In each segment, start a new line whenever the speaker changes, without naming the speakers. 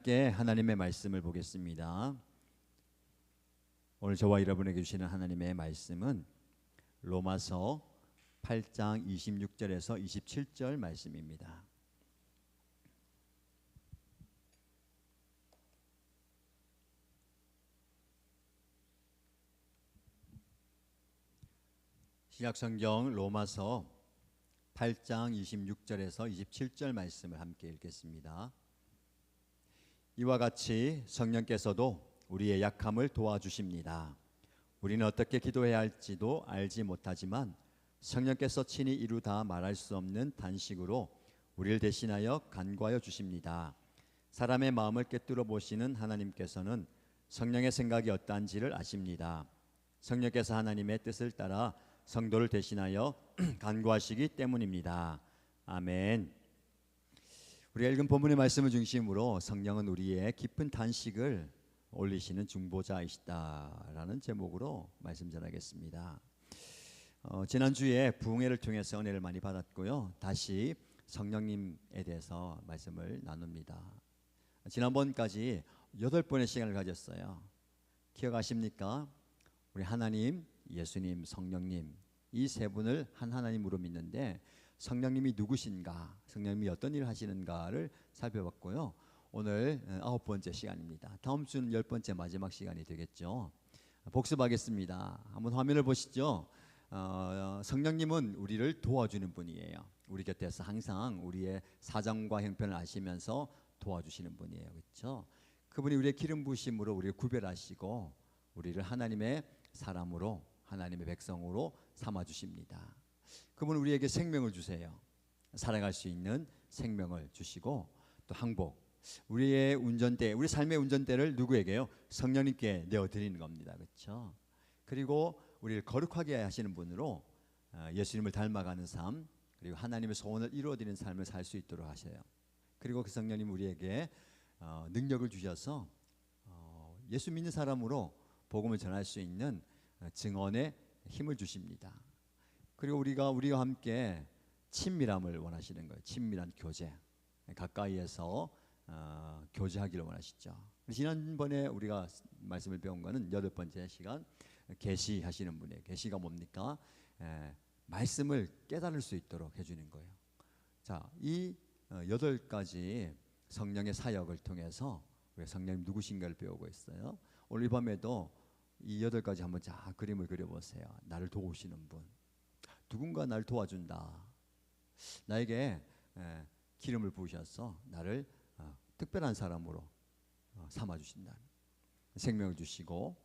함께 하나님의 말씀을 보겠습니다. 오늘 저와 여러분에게 주시는 하나님의 말씀은 로마서 8장 26절에서 27절 말씀입니다. 신약성경 로마서 8장 26절에서 27절 말씀을 함께 읽겠습니다. 이와 같이 성령께서도 우리의 약함을 도와주십니다. 우리는 어떻게 기도해야 할지도 알지 못하지만 성령께서 친히 이루다 말할 수 없는 단식으로 우리를 대신하여 간구하여 주십니다. 사람의 마음을 꿰뚫어 보시는 하나님께서는 성령의 생각이 어떠한지를 아십니다. 성령께서 하나님의 뜻을 따라 성도를 대신하여 간구하시기 때문입니다. 아멘. 우리가 읽은 본문의 말씀을 중심으로 성령은 우리의 깊은 단식을 올리시는 중보자이시다라는 제목으로 말씀 전하겠습니다. 지난주에 부흥회를 통해서 은혜를 많이 받았고요. 다시 성령님에 대해서 말씀을 나눕니다. 지난번까지 8번의 시간을 가졌어요. 기억하십니까? 우리 하나님, 예수님, 성령님 이 세 분을 한 하나님으로 믿는데 성령님이 누구신가, 성령님이 어떤 일을 하시는가를 살펴봤고요. 오늘 9번째 시간입니다. 다음 주는 10번째 마지막 시간이 되겠죠. 복습하겠습니다. 한번 화면을 보시죠. 성령님은 우리를 도와주는 분이에요. 우리 곁에서 항상 우리의 사정과 형편을 아시면서 도와주시는 분이에요. 그렇죠? 그분이 우리의 기름 부으심으로 우리를 구별하시고 우리를 하나님의 사람으로, 하나님의 백성으로 삼아주십니다. 그분은 우리에게 생명을 주세요. 살아갈 수 있는 생명을 주시고 또 항복, 우리의 운전대, 우리 삶의 운전대를 누구에게요? 성령님께 내어드리는 겁니다. 그렇죠? 그리고 우리를 거룩하게 하시는 분으로 예수님을 닮아가는 삶, 그리고 하나님의 소원을 이루어드리는 삶을 살 수 있도록 하셔요. 그리고 그 성령님 우리에게 능력을 주셔서 예수 믿는 사람으로 복음을 전할 수 있는 증언의 힘을 주십니다. 그리고 우리가 함께 친밀함을 원하시는 거예요. 친밀한 교제, 가까이에서 교제하기를 원하시죠. 지난번에 우리가 말씀을 배운 거는 8번째 시간, 계시하시는 분이에요. 계시가 뭡니까? 말씀을 깨달을 수 있도록 해주는 거예요. 자, 이 8가지 성령의 사역을 통해서 우리가 성령님 누구신가를 배우고 있어요. 오늘 이 밤에도 이 8가지 한번 쫙 그림을 그려보세요. 나를 도우시는 분, 누군가 나를 도와준다. 나에게 기름을 부으셔서 나를 특별한 사람으로 삼아주신다. 생명을 주시고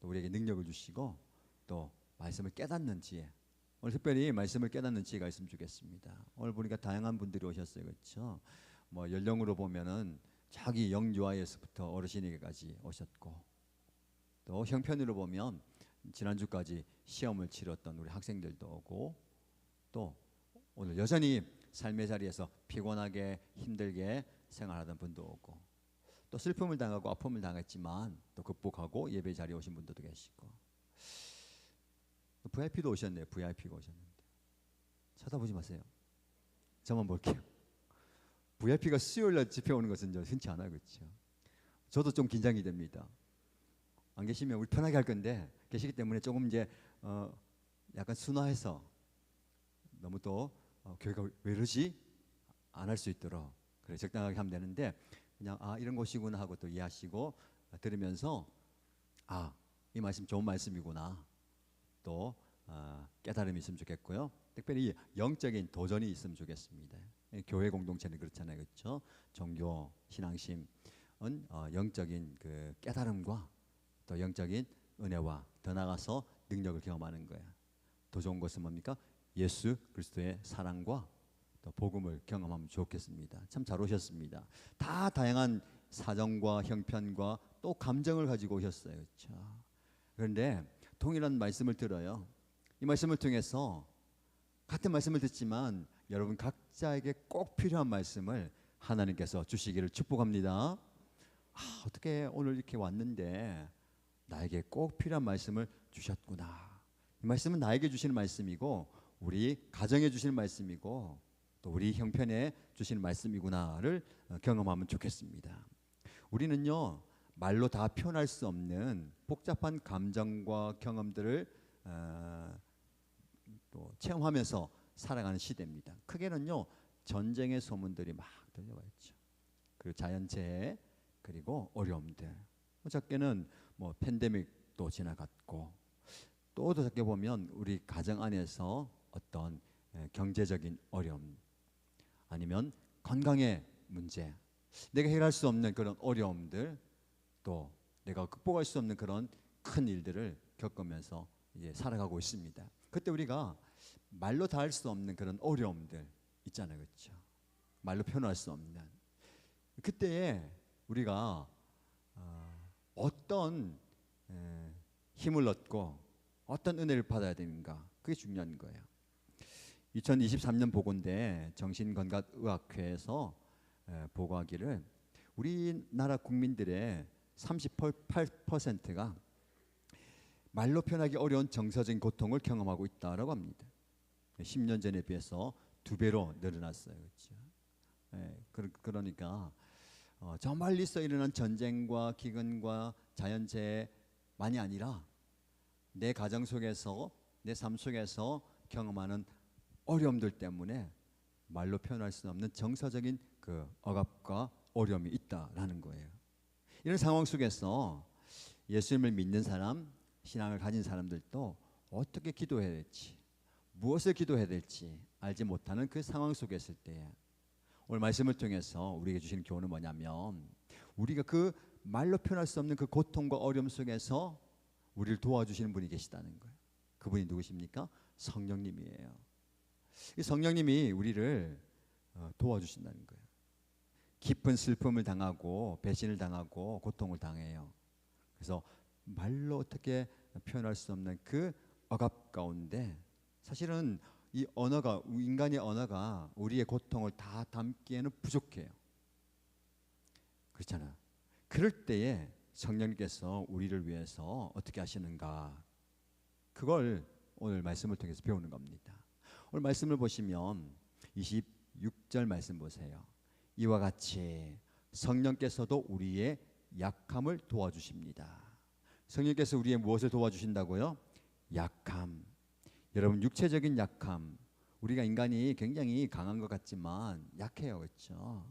또 우리에게 능력을 주시고 또 말씀을 깨닫는 지혜. 오늘 특별히 말씀을 깨닫는 지혜가 있으면 좋겠습니다. 오늘 보니까 다양한 분들이 오셨어요. 그렇죠? 뭐 연령으로 보면은 자기 영유아에서부터 어르신에게까지 오셨고, 또 형편으로 보면 지난주까지 시험을 치렀던 우리 학생들도 오고, 또 오늘 여전히 삶의 자리에서 피곤하게 힘들게 생활하던 분도 오고, 또 슬픔을 당하고 아픔을 당했지만 또 극복하고 예배 자리에 오신 분들도 계시고, VIP도 오셨네요. VIP가 오셨는데 쳐다보지 마세요. 저만 볼게요. VIP가 수요일날 집회 오는 것은 흔치 않아요. 그렇죠? 저도 좀 긴장이 됩니다. 안 계시면 우리 편하게 할 건데 계시기 때문에 조금 이제 약간 순화해서 너무 또 교회가 왜 이러지? 안 할 수 있도록 그래 적당하게 하면 되는데, 그냥 이런 것이구나 하고 또 이해하시고 들으면서 이 말씀 좋은 말씀이구나 또 깨달음이 있으면 좋겠고요. 특별히 영적인 도전이 있으면 좋겠습니다. 교회 공동체는 그렇잖아요. 그렇죠? 종교 신앙심은 영적인 그 깨달음과 또 영적인 은혜와 더 나아가서 능력을 경험하는 거예요. 더 좋은 것은 뭡니까? 예수 그리스도의 사랑과 또 복음을 경험하면 좋겠습니다. 참 잘 오셨습니다. 다 다양한 사정과 형편과 또 감정을 가지고 오셨어요. 그렇죠? 그런데 동일한 말씀을 들어요. 이 말씀을 통해서 같은 말씀을 듣지만 여러분 각자에게 꼭 필요한 말씀을 하나님께서 주시기를 축복합니다. 어떻게 오늘 이렇게 왔는데 나에게 꼭 필요한 말씀을 주셨구나. 이 말씀은 나에게 주시는 말씀이고 우리 가정에 주시는 말씀이고 또 우리 형편에 주시는 말씀이구나를 경험하면 좋겠습니다. 우리는요 말로 다 표현할 수 없는 복잡한 감정과 경험들을 또 체험하면서 살아가는 시대입니다. 크게는요 전쟁의 소문들이 막 들려와 있죠. 그리고 자연재해 그리고 어려움들. 작게는 뭐 팬데믹도 지나갔고 또 작게 보면 우리 가정 안에서 어떤 경제적인 어려움 아니면 건강의 문제, 내가 해결할 수 없는 그런 어려움들, 또 내가 극복할 수 없는 그런 큰 일들을 겪으면서 이제 살아가고 있습니다. 그때 우리가 말로 다 할 수 없는 그런 어려움들 있잖아요, 그렇죠? 말로 표현할 수 없는 그때에 우리가 어떤 힘을 얻고 어떤 은혜를 받아야 되는가, 그게 중요한 거예요. 2023년 보건대 정신건강의학회에서 보고하기를 우리나라 국민들의 38%가 말로 표현하기 어려운 정서적인 고통을 경험하고 있다라고 합니다. 10년 전에 비해서 2배로 늘어났어요, 그렇죠? 그러니까 저 멀리서 일어난 전쟁과 기근과 자연재해만이 아니라 내 가정 속에서 내 삶 속에서 경험하는 어려움들 때문에 말로 표현할 수 없는 정서적인 그 억압과 어려움이 있다라는 거예요. 이런 상황 속에서 예수님을 믿는 사람, 신앙을 가진 사람들도 어떻게 기도해야 될지, 무엇을 기도해야 될지 알지 못하는 그 상황 속에 있을 때 오늘 말씀을 통해서 우리에게 주시는 교훈은 뭐냐면 우리가 그 말로 표현할 수 없는 그 고통과 어려움 속에서 우리를 도와주시는 분이 계시다는 거예요. 그분이 누구십니까? 성령님이에요. 이 성령님이 우리를 도와주신다는 거예요. 깊은 슬픔을 당하고 배신을 당하고 고통을 당해요. 그래서 말로 어떻게 표현할 수 없는 그 억압 가운데 사실은 이 언어가, 인간의 언어가 우리의 고통을 다 담기에는 부족해요. 그렇잖아요. 그럴 때에 성령님께서 우리를 위해서 어떻게 하시는가, 그걸 오늘 말씀을 통해서 배우는 겁니다. 오늘 말씀을 보시면 26절 말씀 보세요. 이와 같이 성령께서도 우리의 약함을 도와주십니다. 성령께서 우리의 무엇을 도와주신다고요? 약함. 여러분, 육체적인 약함, 우리가 인간이 굉장히 강한 것 같지만 약해요, 그렇죠?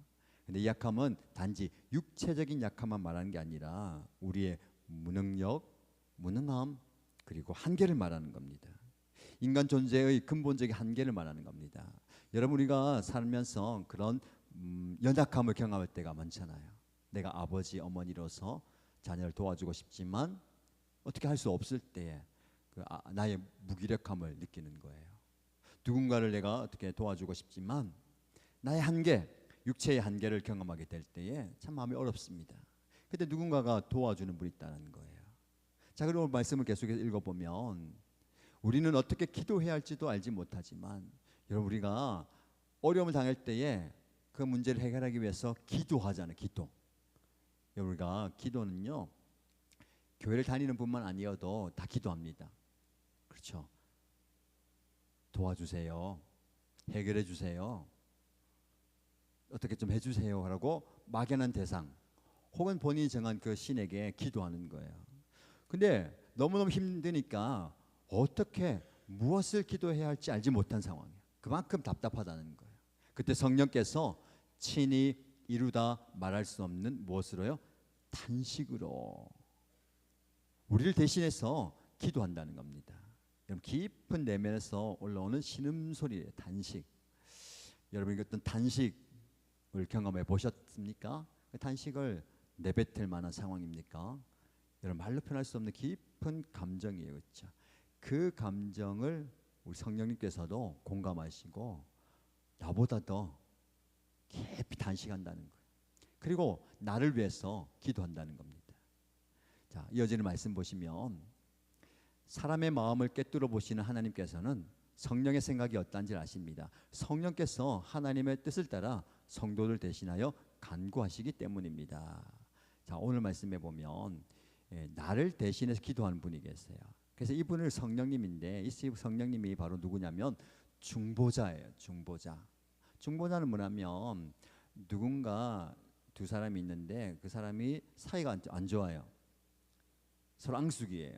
근데 이 약함은 단지 육체적인 약함만 말하는 게 아니라 우리의 무능력, 무능함, 그리고 한계를 말하는 겁니다. 인간 존재의 근본적인 한계를 말하는 겁니다. 여러분, 우리가 살면서 그런 연약함을 경험할 때가 많잖아요. 내가 아버지, 어머니로서 자녀를 도와주고 싶지만 어떻게 할 수 없을 때에 나의 무기력함을 느끼는 거예요. 누군가를 내가 어떻게 도와주고 싶지만 나의 한계, 육체의 한계를 경험하게 될 때에 참 마음이 어렵습니다. 그때 누군가가 도와주는 분이 있다는 거예요. 자, 그리고 말씀을 계속해서 읽어보면 우리는 어떻게 기도해야 할지도 알지 못하지만 여러분, 우리가 어려움을 당할 때에 그 문제를 해결하기 위해서 기도하잖아요. 기도. 우리가 기도는요, 교회를 다니는 분만 아니어도 다 기도합니다. 그렇죠? 도와주세요. 해결해 주세요. 어떻게 좀 해주세요 라고 막연한 대상 혹은 본인이 정한 그 신에게 기도하는 거예요. 근데 너무너무 힘드니까 어떻게 무엇을 기도해야 할지 알지 못한 상황이에요. 그만큼 답답하다는 거예요. 그때 성령께서 친히 이루다 말할 수 없는 무엇으로요? 탄식으로 우리를 대신해서 기도한다는 겁니다. 여러분, 깊은 내면에서 올라오는 신음소리예요. 단식. 여러분, 어떤 단식을 경험해 보셨습니까? 그 단식을 내뱉을 만한 상황입니까? 여러분, 말로 표현할 수 없는 깊은 감정이에요, 그렇죠? 그 감정을 우리 성령님께서도 공감하시고 나보다 더 깊이 단식한다는 거예요. 그리고 나를 위해서 기도한다는 겁니다. 자, 이어지는 말씀 보시면 사람의 마음을 꿰뚫어 보시는 하나님께서는 성령의 생각이 어떠한지 아십니다. 성령께서 하나님의 뜻을 따라 성도들 대신하여 간구하시기 때문입니다. 자, 오늘 말씀해 보면 나를 대신해서 기도하는 분이 계세요. 그래서 이분을 성령님인데 이 성령님이 바로 누구냐면 중보자예요. 중보자. 중보자는 뭐냐면 누군가 두 사람이 있는데 그 사람이 사이가 안 좋아요. 서로 앙숙이에요.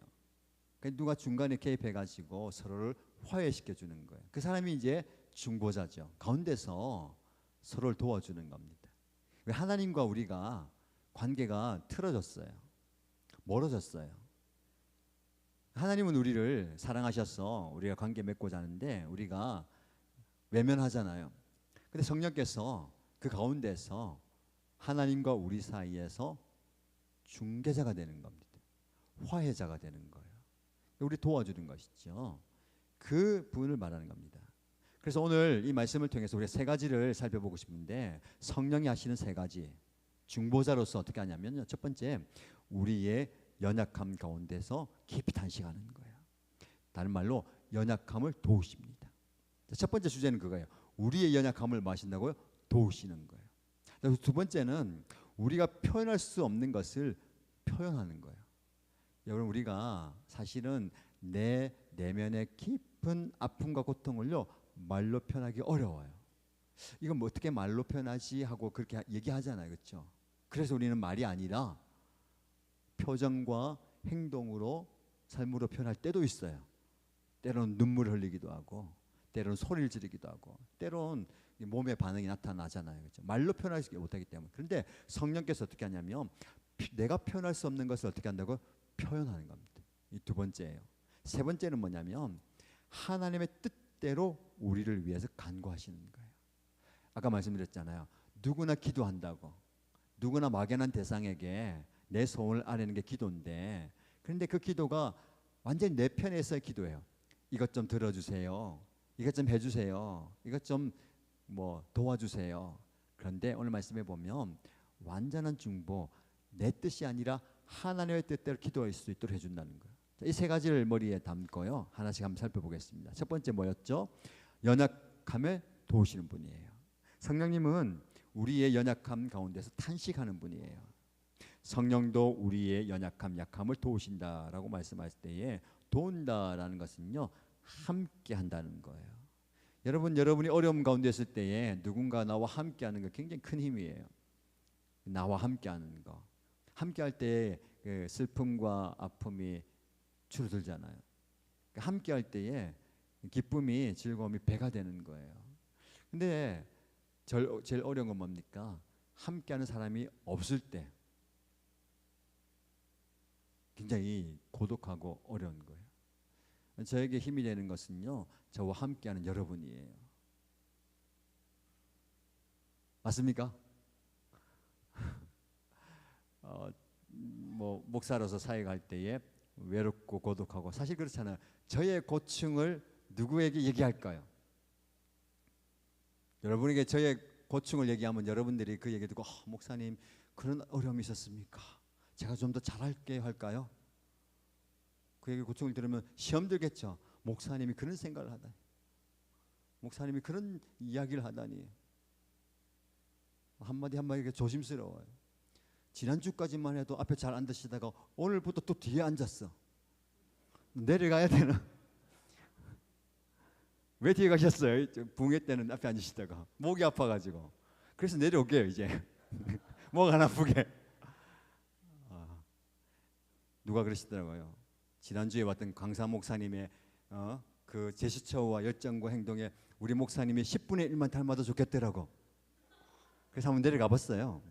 그러니까 누가 중간에 개입해가지고 서로를 화해시켜 주는 거예요. 그 사람이 이제 중보자죠. 가운데서 서로를 도와주는 겁니다. 하나님과 우리가 관계가 틀어졌어요. 멀어졌어요. 하나님은 우리를 사랑하셔서 우리가 관계 맺고자 하는데 우리가 외면하잖아요. 근데 성령께서 그 가운데서 하나님과 우리 사이에서 중개자가 되는 겁니다. 화해자가 되는 거예요. 우리 도와주는 것이죠. 그 부분을 말하는 겁니다. 그래서 오늘 이 말씀을 통해서 우리가 세 가지를 살펴보고 싶은데 성령이 하시는 세 가지 중보자로서 어떻게 하냐면요. 첫 번째, 우리의 연약함 가운데서 깊이 탄식하는 거예요. 다른 말로 연약함을 도우십니다. 첫 번째 주제는 그거예요. 우리의 연약함을 마신다고요? 도우시는 거예요. 그리고 두 번째는 우리가 표현할 수 없는 것을 표현하는 거예요. 여러분, 우리가 사실은 내 내면의 깊은 아픔과 고통을요 말로 표현하기 어려워요. 이건 뭐 어떻게 말로 표현하지 하고 그렇게 얘기하잖아요, 그렇죠? 그래서 우리는 말이 아니라 표정과 행동으로 삶으로 표현할 때도 있어요. 때로는 눈물을 흘리기도 하고, 때로는 소리를 지르기도 하고, 때로는 몸의 반응이 나타나잖아요, 그렇죠? 말로 표현하지 못하기 때문에. 그런데 성령께서 어떻게 하냐면 내가 표현할 수 없는 것을 어떻게 한다고? 표현하는 겁니다. 이 두 번째예요. 세 번째는 뭐냐면 하나님의 뜻대로 우리를 위해서 간구하시는 거예요. 아까 말씀드렸잖아요. 누구나 기도한다고. 누구나 막연한 대상에게 내 소원을 아뢰는 게 기도인데, 그런데 그 기도가 완전히 내 편에서의 기도예요. 이것 좀 들어주세요. 이것 좀 해주세요. 이것 좀 뭐 도와주세요. 그런데 오늘 말씀해 보면 완전한 중보, 내 뜻이 아니라 하나님의 뜻대로 기도할 수 있도록 해준다는 거예요. 이 세 가지를 머리에 담고요. 하나씩 한번 살펴보겠습니다. 첫 번째 뭐였죠? 연약함에 도우시는 분이에요. 성령님은 우리의 연약함 가운데서 탄식하는 분이에요. 성령도 우리의 연약함, 약함을 도우신다라고 말씀하실 때에 도운다라는 것은요, 함께 한다는 거예요. 여러분이 어려움 가운데 있을 때에 누군가 나와 함께 하는 거 굉장히 큰 힘이에요. 나와 함께 하는 거. 함께 할 때에 그 슬픔과 아픔이 줄어들잖아요. 함께 할 때에 기쁨이, 즐거움이 배가 되는 거예요. 근데 제일 어려운 건 뭡니까? 함께 하는 사람이 없을 때 굉장히 고독하고 어려운 거예요. 저에게 힘이 되는 것은요, 저와 함께하는 여러분이에요. 맞습니까? 뭐 목사로서 사역할 때에 외롭고 고독하고, 사실 그렇잖아요. 저의 고충을 누구에게 얘기할까요? 여러분에게 저의 고충을 얘기하면 여러분들이 그 얘기 듣고 목사님 그런 어려움이 있었습니까? 제가 좀 더 잘할게 할까요? 그 얘기 고충을 들으면 시험 들겠죠. 목사님이 그런 생각을 하다니, 목사님이 그런 이야기를 하다니. 한마디 한마디가 조심스러워요. 지난주까지만 해도 앞에 잘 앉으시다가 오늘부터 또 뒤에 앉았어. 내려가야 되나? 왜 뒤에 가셨어요? 붕괴 때는 앞에 앉으시다가 목이 아파가지고. 그래서 내려올게요 이제. 목 안 아프게. 누가 그러시더라고요. 지난주에 봤던 강사 목사님의 그 제스처와 열정과 행동에 우리 목사님이 10분의 1만 닮아도 좋겠더라고. 그래서 한번 내려가 봤어요.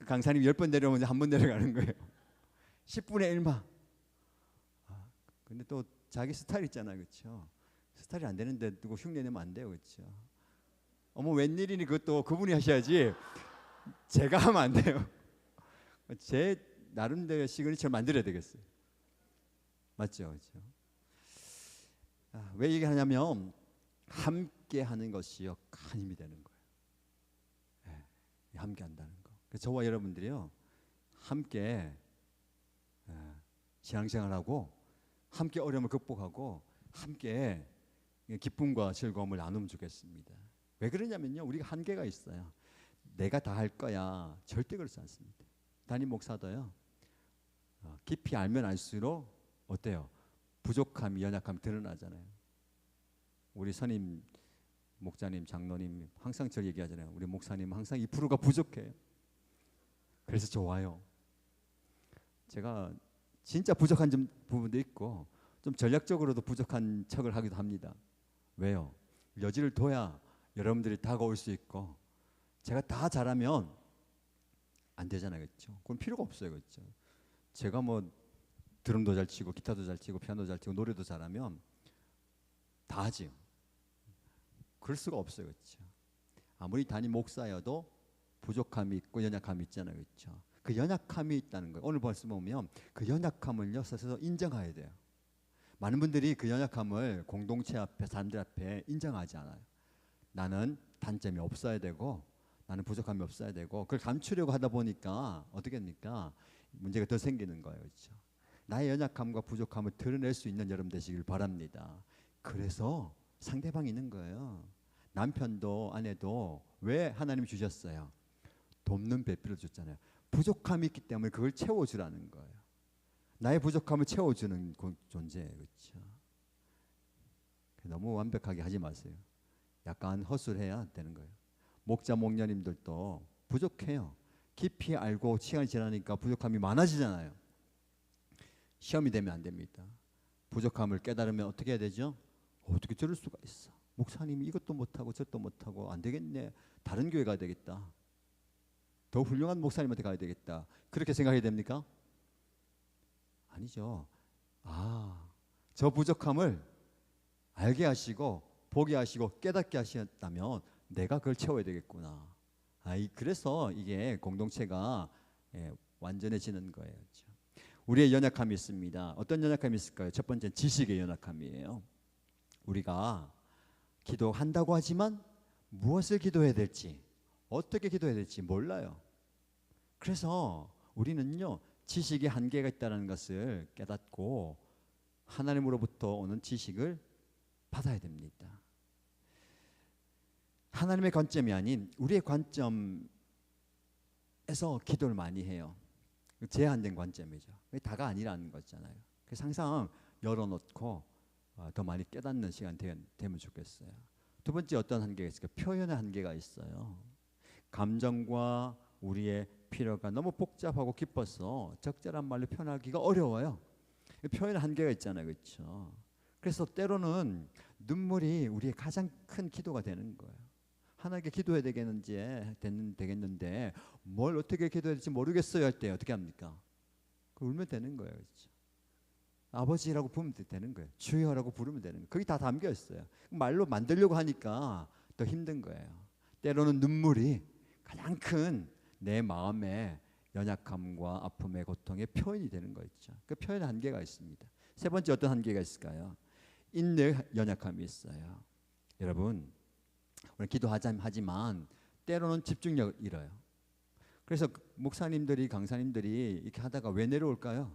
강사님 10번 내려오면 한 번 내려가는 거예요. 10분의 1만. 근데 또 자기 스타일 있잖아요, 그렇죠? 스타일이 안 되는데 누구 흉내 내면 안 돼요, 그렇죠? 어머 웬일이니, 그것도 그분이 하셔야지. 제가 하면 안 돼요. 제 나름대로 시그니처를 만들어야 되겠어요. 맞죠, 그렇죠? 왜 얘기하냐면 함께 하는 것이요 큰 힘이 되는 거예요. 함께 한다는 거. 그래서 저와 여러분들이요 함께 신앙생활하고 함께 어려움을 극복하고 함께 기쁨과 즐거움을 나누면 좋겠습니다. 왜 그러냐면요, 우리가 한계가 있어요. 내가 다 할 거야 절대 그렇지 않습니다. 담임 목사도요 깊이 알면 알수록 어때요? 부족함이, 연약함이 드러나잖아요. 우리 선임 목자님, 장로님 항상 저 얘기하잖아요. 우리 목사님 항상 2%가 부족해요. 그래서 좋아요. 제가 진짜 부족한 부분도 있고 좀 전략적으로도 부족한 척을 하기도 합니다. 왜요? 여지를 둬야 여러분들이 다가올 수 있고 제가 다 잘하면 안 되잖아요. 그렇죠? 그건 필요가 없어요. 그렇죠? 제가 뭐 드럼도 잘 치고 기타도 잘 치고 피아노도 잘 치고 노래도 잘하면 다 하지요. 그럴 수가 없어요. 그렇죠? 아무리 담임 목사여도 부족함이 있고 연약함이 있잖아요. 그렇죠? 그 연약함이 있다는 거예요. 오늘 말씀 보면 그 연약함을요 스스로 인정해야 돼요. 많은 분들이 그 연약함을 공동체 앞에 사람들 앞에 인정하지 않아요. 나는 단점이 없어야 되고 나는 부족함이 없어야 되고 그걸 감추려고 하다 보니까 어떻게 합니까? 문제가 더 생기는 거예요. 그렇죠? 나의 연약함과 부족함을 드러낼 수 있는 여러분 되시길 바랍니다. 그래서 상대방이 있는 거예요. 남편도 아내도 왜 하나님이 주셨어요? 돕는 배필을 줬잖아요. 부족함이 있기 때문에 그걸 채워주라는 거예요. 나의 부족함을 채워주는 존재예요. 그렇죠? 너무 완벽하게 하지 마세요. 약간 허술해야 되는 거예요. 목자 목녀님들도 부족해요. 깊이 알고 시간이 지나니까 부족함이 많아지잖아요. 시험이 되면 안 됩니다. 부족함을 깨달으면 어떻게 해야 되죠? 어떻게 저럴 수가 있어. 목사님이 이것도 못하고 저것도 못하고 안 되겠네. 다른 교회 가야 되겠다. 더 훌륭한 목사님한테 가야 되겠다. 그렇게 생각해야 됩니까? 아니죠. 저 부족함을 알게 하시고 보게 하시고 깨닫게 하셨다면 내가 그걸 채워야 되겠구나. 그래서 이게 공동체가 완전해지는 거예요. 그렇죠? 우리의 연약함이 있습니다. 어떤 연약함이 있을까요? 첫 번째는 지식의 연약함이에요. 우리가 기도한다고 하지만 무엇을 기도해야 될지 어떻게 기도해야 될지 몰라요. 그래서 우리는요 지식의 한계가 있다는 것을 깨닫고 하나님으로부터 오는 지식을 받아야 됩니다. 하나님의 관점이 아닌 우리의 관점에서 기도를 많이 해요. 제한된 관점이죠. 다가 아니라는 거잖아요. 그래서 항상 열어놓고 더 많이 깨닫는 시간 되면 좋겠어요. 두 번째 어떤 한계가 있을까요? 표현의 한계가 있어요. 감정과 우리의 필요가 너무 복잡하고 깊어서 적절한 말로 표현하기가 어려워요. 표현의 한계가 있잖아요. 그렇죠? 그래서 때로는 눈물이 우리의 가장 큰 기도가 되는 거예요. 하나님께 기도해야 되겠는데 뭘 어떻게 기도해야 될지 모르겠어요 할 때 어떻게 합니까? 울면 되는 거예요. 그렇죠? 아버지라고 부르면 되는 거예요. 주여라고 부르면 되는 거예요. 거기 다 담겨 있어요. 말로 만들려고 하니까 더 힘든 거예요. 때로는 눈물이 가장 큰 내 마음의 연약함과 아픔의 고통의 표현이 되는 거 있죠. 그 표현의 한계가 있습니다. 세 번째 어떤 한계가 있을까요? 인내의 연약함이 있어요. 여러분 우리 기도하지만 때로는 집중력을 잃어요. 그래서 목사님들이 강사님들이 이렇게 하다가 왜 내려올까요?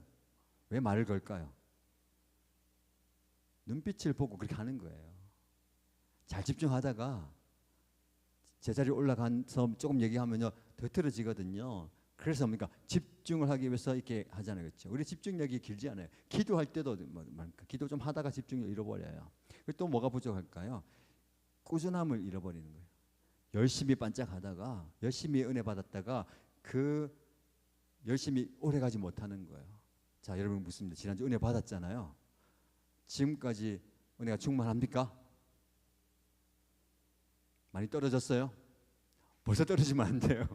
왜 말을 걸까요? 눈빛을 보고 그렇게 하는 거예요. 잘 집중하다가 제자리에 올라가서 조금 얘기하면요 더 틀어지거든요. 그래서 뭡니까? 집중을 하기 위해서 이렇게 하잖아요. 그렇죠? 우리 집중력이 길지 않아요. 기도할 때도 기도 좀 하다가 집중력 잃어버려요. 또 뭐가 부족할까요? 꾸준함을 잃어버리는 거예요. 열심히 반짝하다가 열심히 은혜 받았다가 그 열심히 오래가지 못하는 거예요. 자, 여러분 묻습니다. 지난주 은혜 받았잖아요. 지금까지 은혜가 충만합니까? 많이 떨어졌어요? 벌써 떨어지면 안 돼요.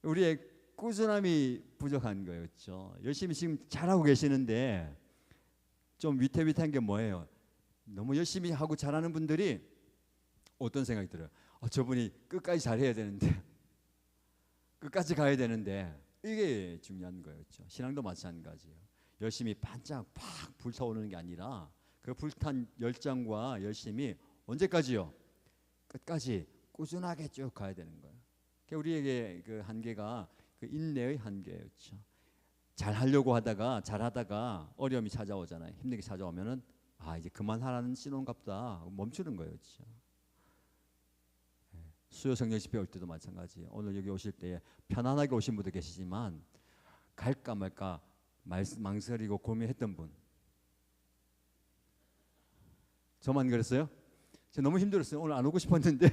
우리의 꾸준함이 부족한 거예요. 그렇죠? 열심히 지금 잘하고 계시는데 좀 위태위태한 게 뭐예요? 너무 열심히 하고 잘하는 분들이 어떤 생각이 들어요? 저분이 끝까지 잘해야 되는데 끝까지 가야 되는데 이게 중요한 거예요. 그렇죠? 신앙도 마찬가지예요. 열심히 반짝 팍 불타오르는 게 아니라 그 불탄 열정과 열심이 언제까지요? 끝까지 꾸준하게 쭉 가야 되는 거예요. 우리에게 그 한계가 그 인내의 한계예요. 그렇죠? 잘 하려고 하다가 잘하다가 어려움이 찾아오잖아요. 힘들게 찾아오면은 이제 그만하라는 신호인갑다 멈추는 거예요. 그렇죠? 수요 성령 집회 올 때도 마찬가지예요. 오늘 여기 오실 때 편안하게 오신 분도 계시지만 갈까 말까 망설이고 고민했던 분 저만 그랬어요? 제가 너무 힘들었어요. 오늘 안 오고 싶었는데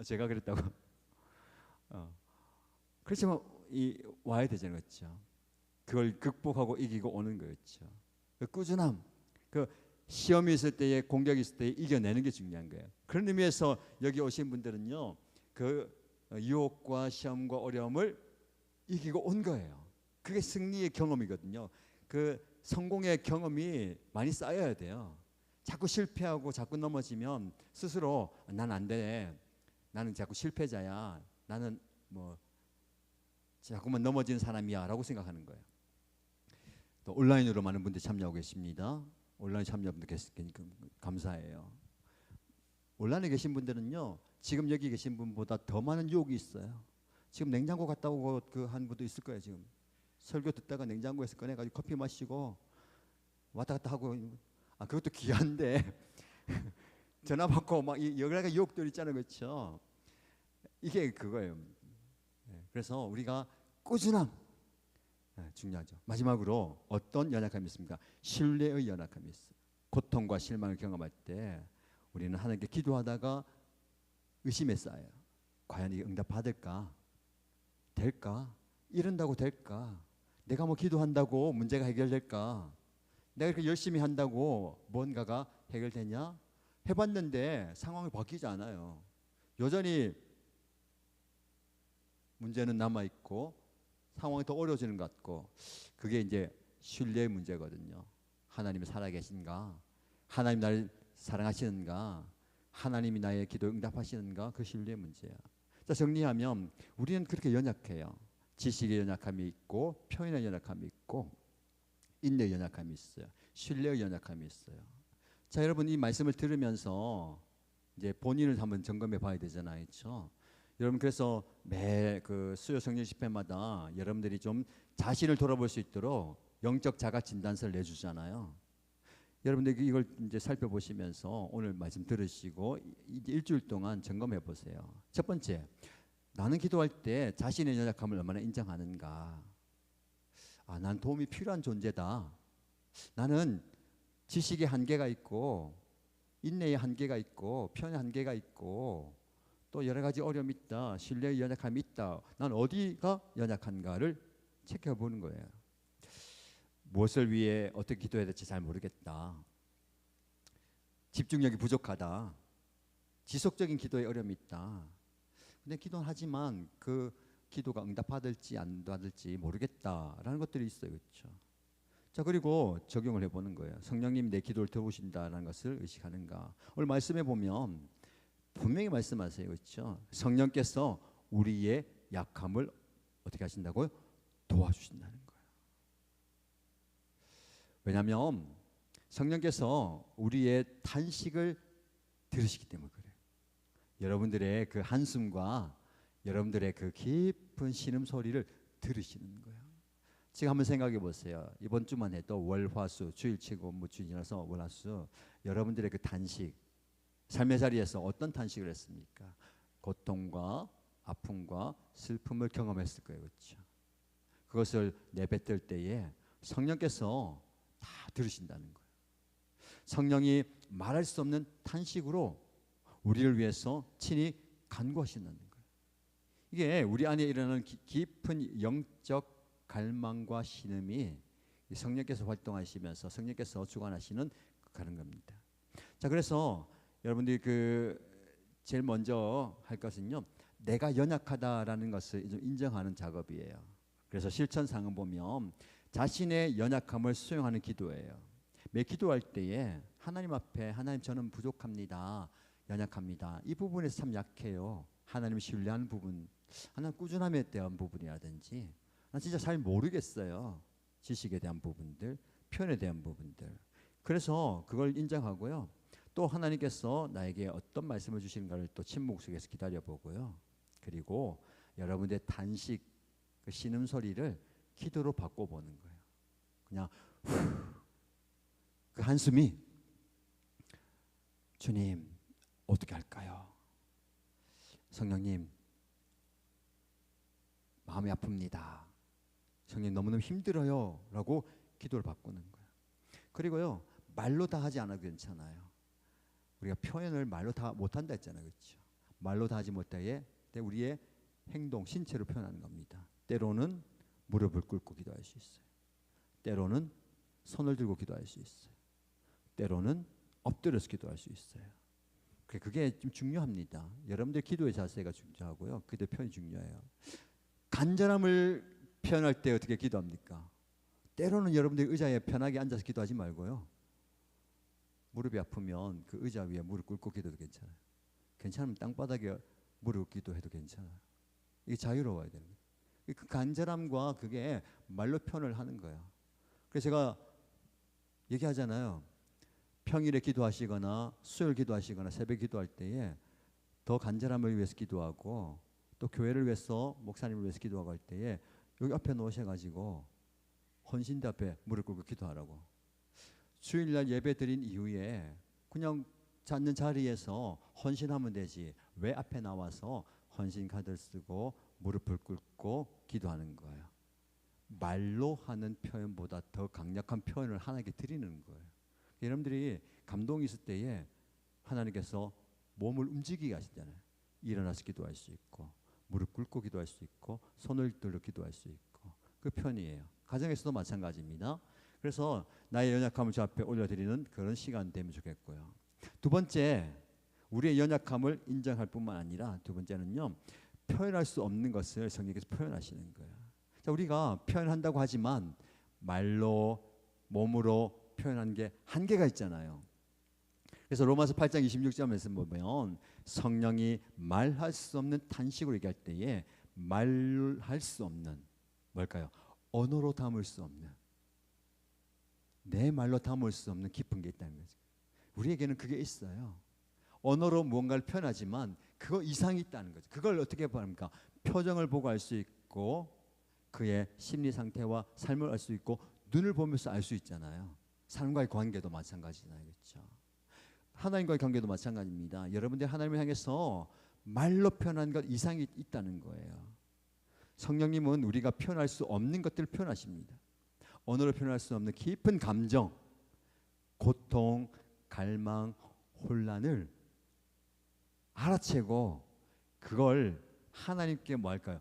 제가 그랬다고. 그렇지만 와야 되잖아요, 그렇죠? 그걸 극복하고 이기고 오는 거였죠. 그 꾸준함, 그 시험이 있을 때에 공격이 있을 때에 이겨내는 게 중요한 거예요. 그런 의미에서 여기 오신 분들은요, 그 유혹과 시험과 어려움을 이기고 온 거예요. 그게 승리의 경험이거든요. 그 성공의 경험이 많이 쌓여야 돼요. 자꾸 실패하고 자꾸 넘어지면 스스로 난 안 돼, 나는 자꾸 실패자야, 나는 뭐 자꾸만 넘어지는 사람이야라고 생각하는 거예요. 또 온라인으로 많은 분들이 참여하고 계십니다. 온라인 참여분들 계시니까 감사해요. 온라인에 계신 분들은요, 지금 여기 계신 분보다 더 많은 유혹이 있어요. 지금 냉장고 갔다 오고 그 한 분도 있을 거예요. 지금 설교 듣다가 냉장고에서 꺼내가지고 커피 마시고 왔다 갔다 하고, 그것도 귀한데 전화 받고 막 여러 가지 유혹들 있잖아요, 그렇죠? 이게 그거예요. 그래서 우리가 꾸준함 중요하죠. 마지막으로 어떤 연약함이 있습니까? 신뢰의 연약함이 있어요. 고통과 실망을 경험할 때 우리는 하나님께 기도하다가 의심에 쌓여요. 과연 이게 응답 받을까? 될까? 이런다고 될까? 내가 뭐 기도한다고 문제가 해결될까? 내가 이렇게 열심히 한다고 뭔가가 해결되냐? 해봤는데 상황이 바뀌지 않아요. 여전히 문제는 남아있고 상황이 더 어려워지는 것 같고, 그게 이제 신뢰의 문제거든요. 하나님이 살아계신가? 하나님 나를 사랑하시는가? 하나님이 나의 기도에 응답하시는가? 그 신뢰의 문제야. 자, 정리하면 우리는 그렇게 연약해요. 지식의 연약함이 있고, 표현의 연약함이 있고, 인내의 연약함이 있어요. 신뢰의 연약함이 있어요. 자, 여러분, 이 말씀을 들으면서 이제 본인을 한번 점검해 봐야 되잖아요, 그렇죠? 여러분, 그래서 매 그 수요 성령 집회마다 여러분들이 좀 자신을 돌아볼 수 있도록 영적 자가 진단서를 내주잖아요. 여러분들 이걸 이제 살펴보시면서 오늘 말씀 들으시고 이제 일주일 동안 점검해 보세요. 첫 번째, 나는 기도할 때 자신의 연약함을 얼마나 인정하는가. 난 도움이 필요한 존재다. 나는 지식의 한계가 있고, 인내의 한계가 있고, 표현의 한계가 있고, 또 여러 가지 어려움이 있다. 신뢰의 연약함이 있다. 난 어디가 연약한가를 체크해 보는 거예요. 무엇을 위해 어떻게 기도해야 될지 잘 모르겠다. 집중력이 부족하다. 지속적인 기도에 어려움이 있다. 근데 기도는 하지만 그 기도가 응답받을지 안 받을지 모르겠다라는 것들이 있어요. 그렇죠? 자, 그리고 적용을 해보는 거예요. 성령님 내 기도를 들어보신다는 것을 의식하는가. 오늘 말씀해 보면 분명히 말씀하세요. 그렇죠? 성령께서 우리의 약함을 어떻게 하신다고요? 도와주신다는 거예요. 왜냐하면 성령께서 우리의 탄식을 들으시기 때문에 그래요. 여러분들의 그 한숨과 여러분들의 그 깊은 신음소리를 들으시는 거예요. 지금 한번 생각해 보세요. 이번 주만 해도 월, 화, 수 주일 치고 무주일 지나서 월, 화, 수 여러분들의 그 탄식, 삶의 자리에서 어떤 탄식을 했습니까? 고통과 아픔과 슬픔을 경험했을 거예요. 그렇죠? 그것을 내뱉을 때에 성령께서 다 들으신다는 거예요. 성령이 말할 수 없는 탄식으로 우리를 위해서 친히 간구하신다는 거예요. 이게 우리 안에 일어나는 깊은 영적 갈망과 신음이 성령께서 활동하시면서 성령께서 주관하시는 그런 겁니다. 자, 그래서 여러분들이 제일 먼저 할 것은요, 내가 연약하다라는 것을 좀 인정하는 작업이에요. 그래서 실천상을 보면 자신의 연약함을 수용하는 기도예요. 매 기도할 때에 하나님 앞에 하나님 저는 부족합니다. 연약합니다. 이 부분에서 참 약해요. 하나님 신뢰하는 부분, 하나님 꾸준함에 대한 부분이라든지 난 진짜 잘 모르겠어요. 지식에 대한 부분들, 표현에 대한 부분들. 그래서 그걸 인정하고요. 또 하나님께서 나에게 어떤 말씀을 주시는가를 또 침묵 속에서 기다려보고요. 그리고 여러분의 단식, 그 신음소리를 기도로 바꿔보는 거예요. 그냥 그 한숨이 주님 어떻게 할까요? 성령님 마음이 아픕니다. 성령님 너무너무 힘들어요 라고 기도를 바꾸는 거예요. 그리고요 말로 다 하지 않아도 괜찮아요. 우리가 표현을 말로 다 못한다 했잖아요. 그렇죠? 말로 다 하지 못하게 우리의 행동, 신체로 표현하는 겁니다. 때로는 무릎을 꿇고 기도할 수 있어요. 때로는 손을 들고 기도할 수 있어요. 때로는 엎드려서 기도할 수 있어요. 그게 좀 중요합니다. 여러분들 기도의 자세가 중요하고요. 기도 표현이 중요해요. 간절함을 표현할 때 어떻게 기도합니까? 때로는 여러분들이 의자에 편하게 앉아서 기도하지 말고요. 무릎이 아프면 그 의자 위에 무릎 꿇고 기도도 괜찮아요. 괜찮으면 땅바닥에 무릎 기도해도 괜찮아요. 이게 자유로워야 되는 거예요. 그 간절함과 그게 말로 표현을 하는 거예요. 그래서 제가 얘기하잖아요. 평일에 기도하시거나 수요일 기도하시거나 새벽 기도할 때에 더 간절함을 위해서 기도하고 또 교회를 위해서 목사님을 위해서 기도하고 할 때에 여기 앞에 놓으셔가지고 헌신대 앞에 무릎 꿇고 기도하라고. 주일날 예배 드린 이후에 그냥 앉는 자리에서 헌신하면 되지. 왜 앞에 나와서 헌신 카드를 쓰고 무릎을 꿇고 기도하는 거예요. 말로 하는 표현보다 더 강력한 표현을 하나님께 드리는 거예요. 여러분들이 감동이 있을 때에 하나님께서 몸을 움직이게 하시잖아요. 일어나서 기도할 수 있고 무릎 꿇고 기도할 수 있고 손을 들어 기도할 수 있고 그 편이에요. 가정에서도 마찬가지입니다. 그래서 나의 연약함을 주 앞에 올려드리는 그런 시간 되면 좋겠고요. 두 번째, 우리의 연약함을 인정할 뿐만 아니라 두 번째는요, 표현할 수 없는 것을 성령께서 표현하시는 거예요. 자, 우리가 표현한다고 하지만 말로 몸으로 표현하는 게 한계가 있잖아요. 그래서 로마서 8장 26절 말씀 보면 성령이 말할 수 없는 탄식으로 얘기할 때에 말할 수 없는 뭘까요? 언어로 담을 수 없는 내 말로 담을 수 없는 깊은 게 있다는 거죠. 우리에게는 그게 있어요. 언어로 무언가를 표현하지만 그거 이상이 있다는 거죠. 그걸 어떻게 보합니까? 표정을 보고 알 수 있고 그의 심리 상태와 삶을 알 수 있고 눈을 보면서 알 수 있잖아요. 사람과의 관계도 마찬가지잖아요. 그렇죠? 하나님과의 관계도 마찬가지입니다. 여러분들 하나님을 향해서 말로 표현하는 것 이상이 있다는 거예요. 성령님은 우리가 표현할 수 없는 것들을 표현하십니다. 언어로 표현할 수 없는 깊은 감정, 고통, 갈망, 혼란을 알아채고 그걸 하나님께 뭐 할까요?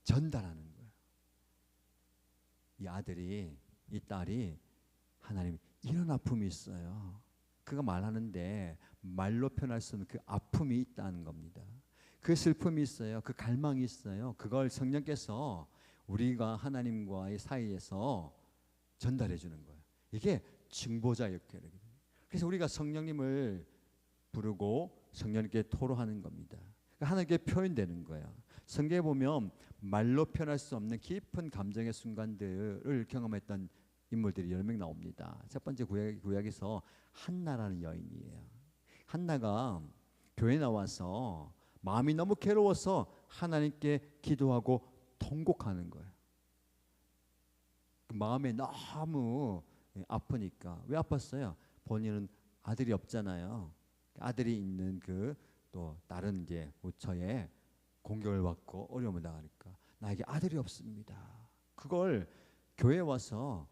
전달하는 거예요. 이 아들이, 이 딸이 하나님 이런 아픔이 있어요. 그가 말하는데 말로 표현할 수 없는 그 아픔이 있다는 겁니다. 그 슬픔이 있어요. 그 갈망이 있어요. 그걸 성령께서 우리가 하나님과의 사이에서 전달해 주는 거예요. 이게 증보자 역할이거든요. 그래서 우리가 성령님을 부르고 성령님께 토로하는 겁니다. 그러니까 하나님께 표현되는 거예요. 성경에 보면 말로 표현할 수 없는 깊은 감정의 순간들을 경험했던 인물들이 여러 명 나옵니다. 첫 번째 구약에서 한나라는 여인이에요. 한나가 교회에 나와서 마음이 너무 괴로워서 하나님께 기도하고 통곡하는 거예요. 그 마음에 너무 아프니까. 왜 아팠어요? 본인은 아들이 없잖아요. 아들이 있는 그 또 다른 이제 부처에 공격을 받고 어려움을 당하니까 나에게 아들이 없습니다. 그걸 교회에 와서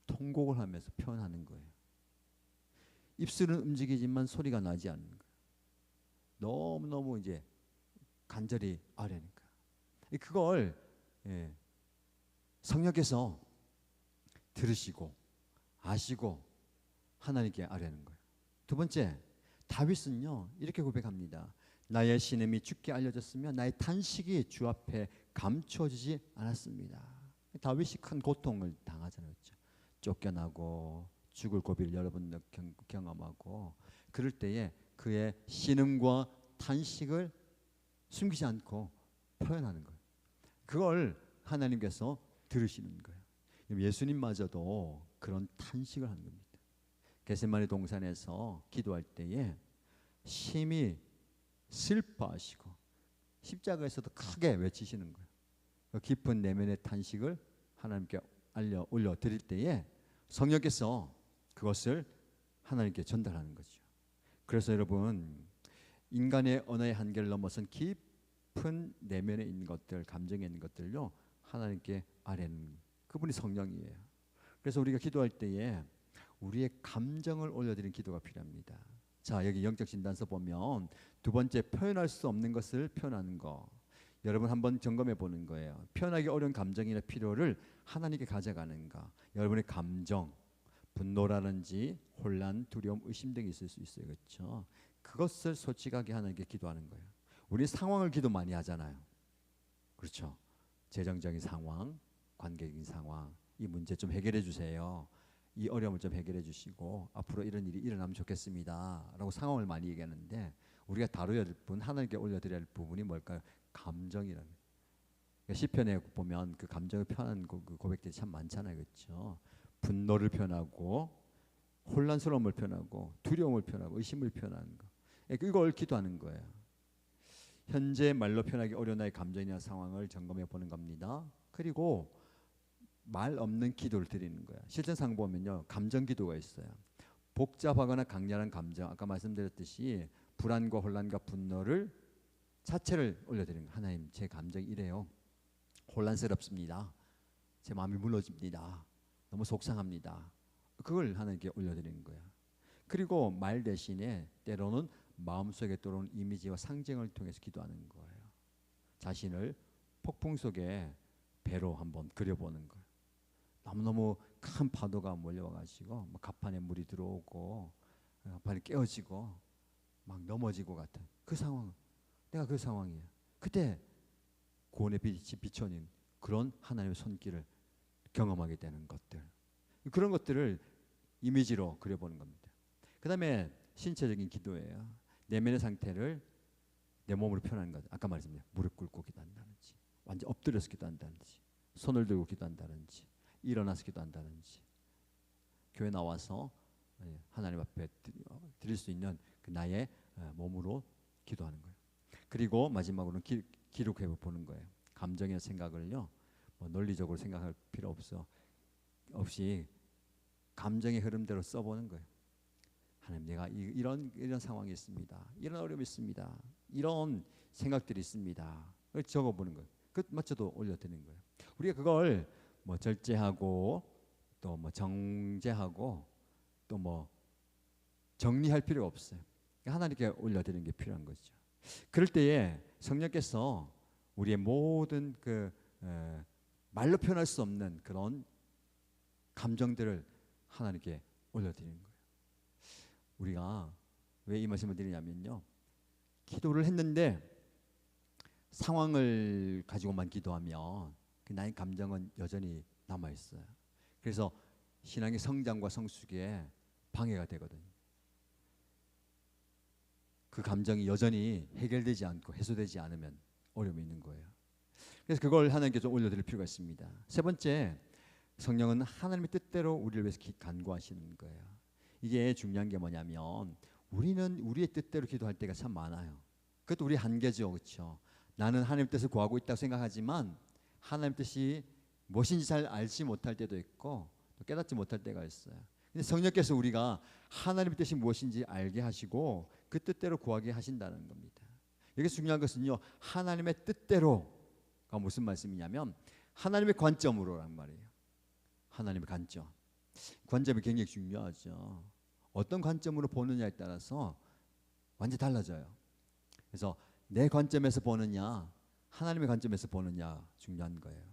통곡을 하면서 표현하는 거예요. 입술은 움직이지만 소리가 나지 않는 거예요. 너무너무 이제 간절히 아뢰니까. 그걸 성령께서 들으시고 아시고 하나님께 아뢰는 거예요. 두 번째, 다윗은요 이렇게 고백합니다. 나의 신음이 주께 알려졌으며 나의 탄식이 주 앞에 감추어지지 않았습니다. 다윗이 큰 고통을 당하잖아요. 그렇죠? 쫓겨나고 죽을 고비를 여러 번 경험하고 그럴 때에 그의 신음과 탄식을 숨기지 않고 표현하는 거예요. 그걸 하나님께서 들으시는 거예요. 예수님마저도 그런 탄식을 하는 겁니다. 겟세마네 동산에서 기도할 때에 심히 슬퍼하시고 십자가에서도 크게 외치시는 거예요. 그 깊은 내면의 탄식을 하나님께 올려드릴 때에 성령께서 그것을 하나님께 전달하는 거죠. 그래서 여러분 인간의 언어의 한계를 넘어선 깊은 내면에 있는 것들, 감정에 있는 것들요 하나님께 아뢰는 그분이 성령이에요. 그래서 우리가 기도할 때에 우리의 감정을 올려드리는 기도가 필요합니다. 자, 여기 영적 진단서 보면 두 번째, 표현할 수 없는 것을 표현하는 거. 여러분 한번 점검해 보는 거예요. 표현하기 어려운 감정이나 필요를 하나님께 가져가는가. 여러분의 감정, 분노라든지 혼란, 두려움, 의심 등이 있을 수 있어요. 그렇죠? 그것을 솔직하게 하나님께 기도하는 거예요. 우리 상황을 기도 많이 하잖아요. 그렇죠? 재정적인 상황, 관계적인 상황, 이 문제 좀 해결해 주세요. 이 어려움을 좀 해결해 주시고 앞으로 이런 일이 일어나면 좋겠습니다 라고 상황을 많이 얘기하는데, 우리가 다뤄야 될 부분, 하나님께 올려드려야 할 부분이 뭘까요? 감정이라는. 그러니까 시편에 보면 그 감정을 표현하는 그 고백들이 참 많잖아요. 그렇죠? 분노를 표현하고, 혼란스러움을 표현하고, 두려움을 표현하고, 의심을 표현하는 거. 이걸 기도하는 거예요. 현재 말로 표현하기 어려운 나의 감정이나 상황을 점검해 보는 겁니다. 그리고 말 없는 기도를 드리는 거야. 실전상 보면요, 감정 기도가 있어요. 복잡하거나 강렬한 감정, 아까 말씀드렸듯이 불안과 혼란과 분노를 자체를 올려드리는 거예요. 하나님, 제 감정이 이래요. 혼란스럽습니다. 제 마음이 무너집니다. 너무 속상합니다. 그걸 하나님께 올려드리는 거야. 그리고 말 대신에 때로는 마음속에 들어오는 이미지와 상징을 통해서 기도하는 거예요. 자신을 폭풍 속에 배로 한번 그려보는 거예요. 너무너무 큰 파도가 몰려와가지고 막 갑판에 물이 들어오고 갑판이 깨어지고 막 넘어지고 같은 그 상황, 내가 그 상황이에요. 그때 구원의 빛이 비춰진 그런 하나님의 손길을 경험하게 되는 것들, 그런 것들을 이미지로 그려보는 겁니다. 그 다음에 신체적인 기도예요. 내면의 상태를 내 몸으로 표현하는 거죠. 아까 말했습니다. 무릎 꿇고 기도한다든지, 완전 엎드려서 기도한다든지, 손을 들고 기도한다든지, 일어나서 기도한다든지, 교회 나와서 하나님 앞에 드릴 수 있는 그 나의 몸으로 기도하는 거예요. 그리고 마지막으로는 기록해 보는 거예요. 감정이나 생각을요, 뭐 논리적으로 생각할 필요 없이 감정의 흐름대로 써보는 거예요. 하나님, 내가 이런 상황이 있습니다. 이런 어려움이 있습니다. 이런 생각들이 있습니다. 적어보는 거예요. 그 맞춰도 올려드리는 거예요. 우리가 그걸 뭐 절제하고 또 뭐 정제하고 또 뭐 정리할 필요가 없어요. 하나님께 올려드리는 게 필요한 거죠. 그럴 때에 성령께서 우리의 모든 그 말로 표현할 수 없는 그런 감정들을 하나님께 올려드리는 거예요. 우리가 왜 이 말씀을 드리냐면요, 기도를 했는데 상황을 가지고만 기도하면 그 나의 감정은 여전히 남아있어요. 그래서 신앙의 성장과 성숙에 방해가 되거든요. 그 감정이 여전히 해결되지 않고 해소되지 않으면 어려움이 있는 거예요. 그래서 그걸 하나님께 좀 올려드릴 필요가 있습니다. 세 번째, 성령은 하나님의 뜻대로 우리를 위해서 간구하시는 거예요. 이게 중요한 게 뭐냐면, 우리는 우리의 뜻대로 기도할 때가 참 많아요. 그것도 우리 한계죠. 그렇죠? 나는 하나님 뜻을 구하고 있다고 생각하지만 하나님 뜻이 무엇인지 잘 알지 못할 때도 있고 또 깨닫지 못할 때가 있어요. 근데 성령께서 우리가 하나님의 뜻이 무엇인지 알게 하시고 그 뜻대로 구하게 하신다는 겁니다. 여기서 중요한 것은요, 하나님의 뜻대로가 무슨 말씀이냐면 하나님의 관점으로란 말이에요. 하나님의 관점이 굉장히 중요하죠. 어떤 관점으로 보느냐에 따라서 완전히 달라져요. 그래서 내 관점에서 보느냐, 하나님의 관점에서 보느냐 중요한 거예요.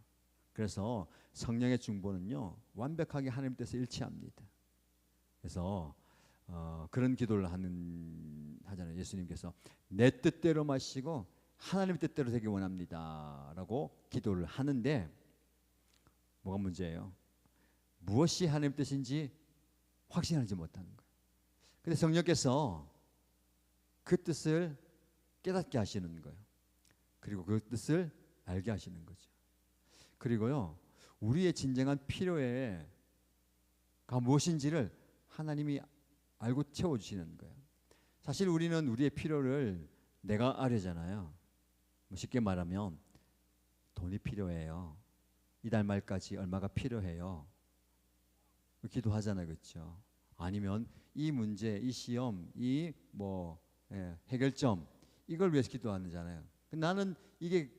그래서 성령의 중보는요, 완벽하게 하나님 뜻에 일치합니다. 그래서 그런 기도를 하잖아요. 예수님께서 내 뜻대로 마시고 하나님의 뜻대로 되기 원합니다 라고 기도를 하는데, 뭐가 문제예요? 무엇이 하나님 뜻인지 확신하지 못하는 거예요. 근데 성령께서 그 뜻을 깨닫게 하시는 거예요. 그리고 그 뜻을 알게 하시는 거죠. 그리고요, 우리의 진정한 필요가 무엇인지를 하나님이 알고 채워주시는 거예요. 사실 우리는 우리의 필요를 내가 알잖아요. 쉽게 말하면 돈이 필요해요. 이달 말까지 얼마가 필요해요. 기도하잖아요. 그렇죠? 아니면 이 문제, 이 시험, 이 해결점, 이걸 위해서 기도하잖아요. 나는 이게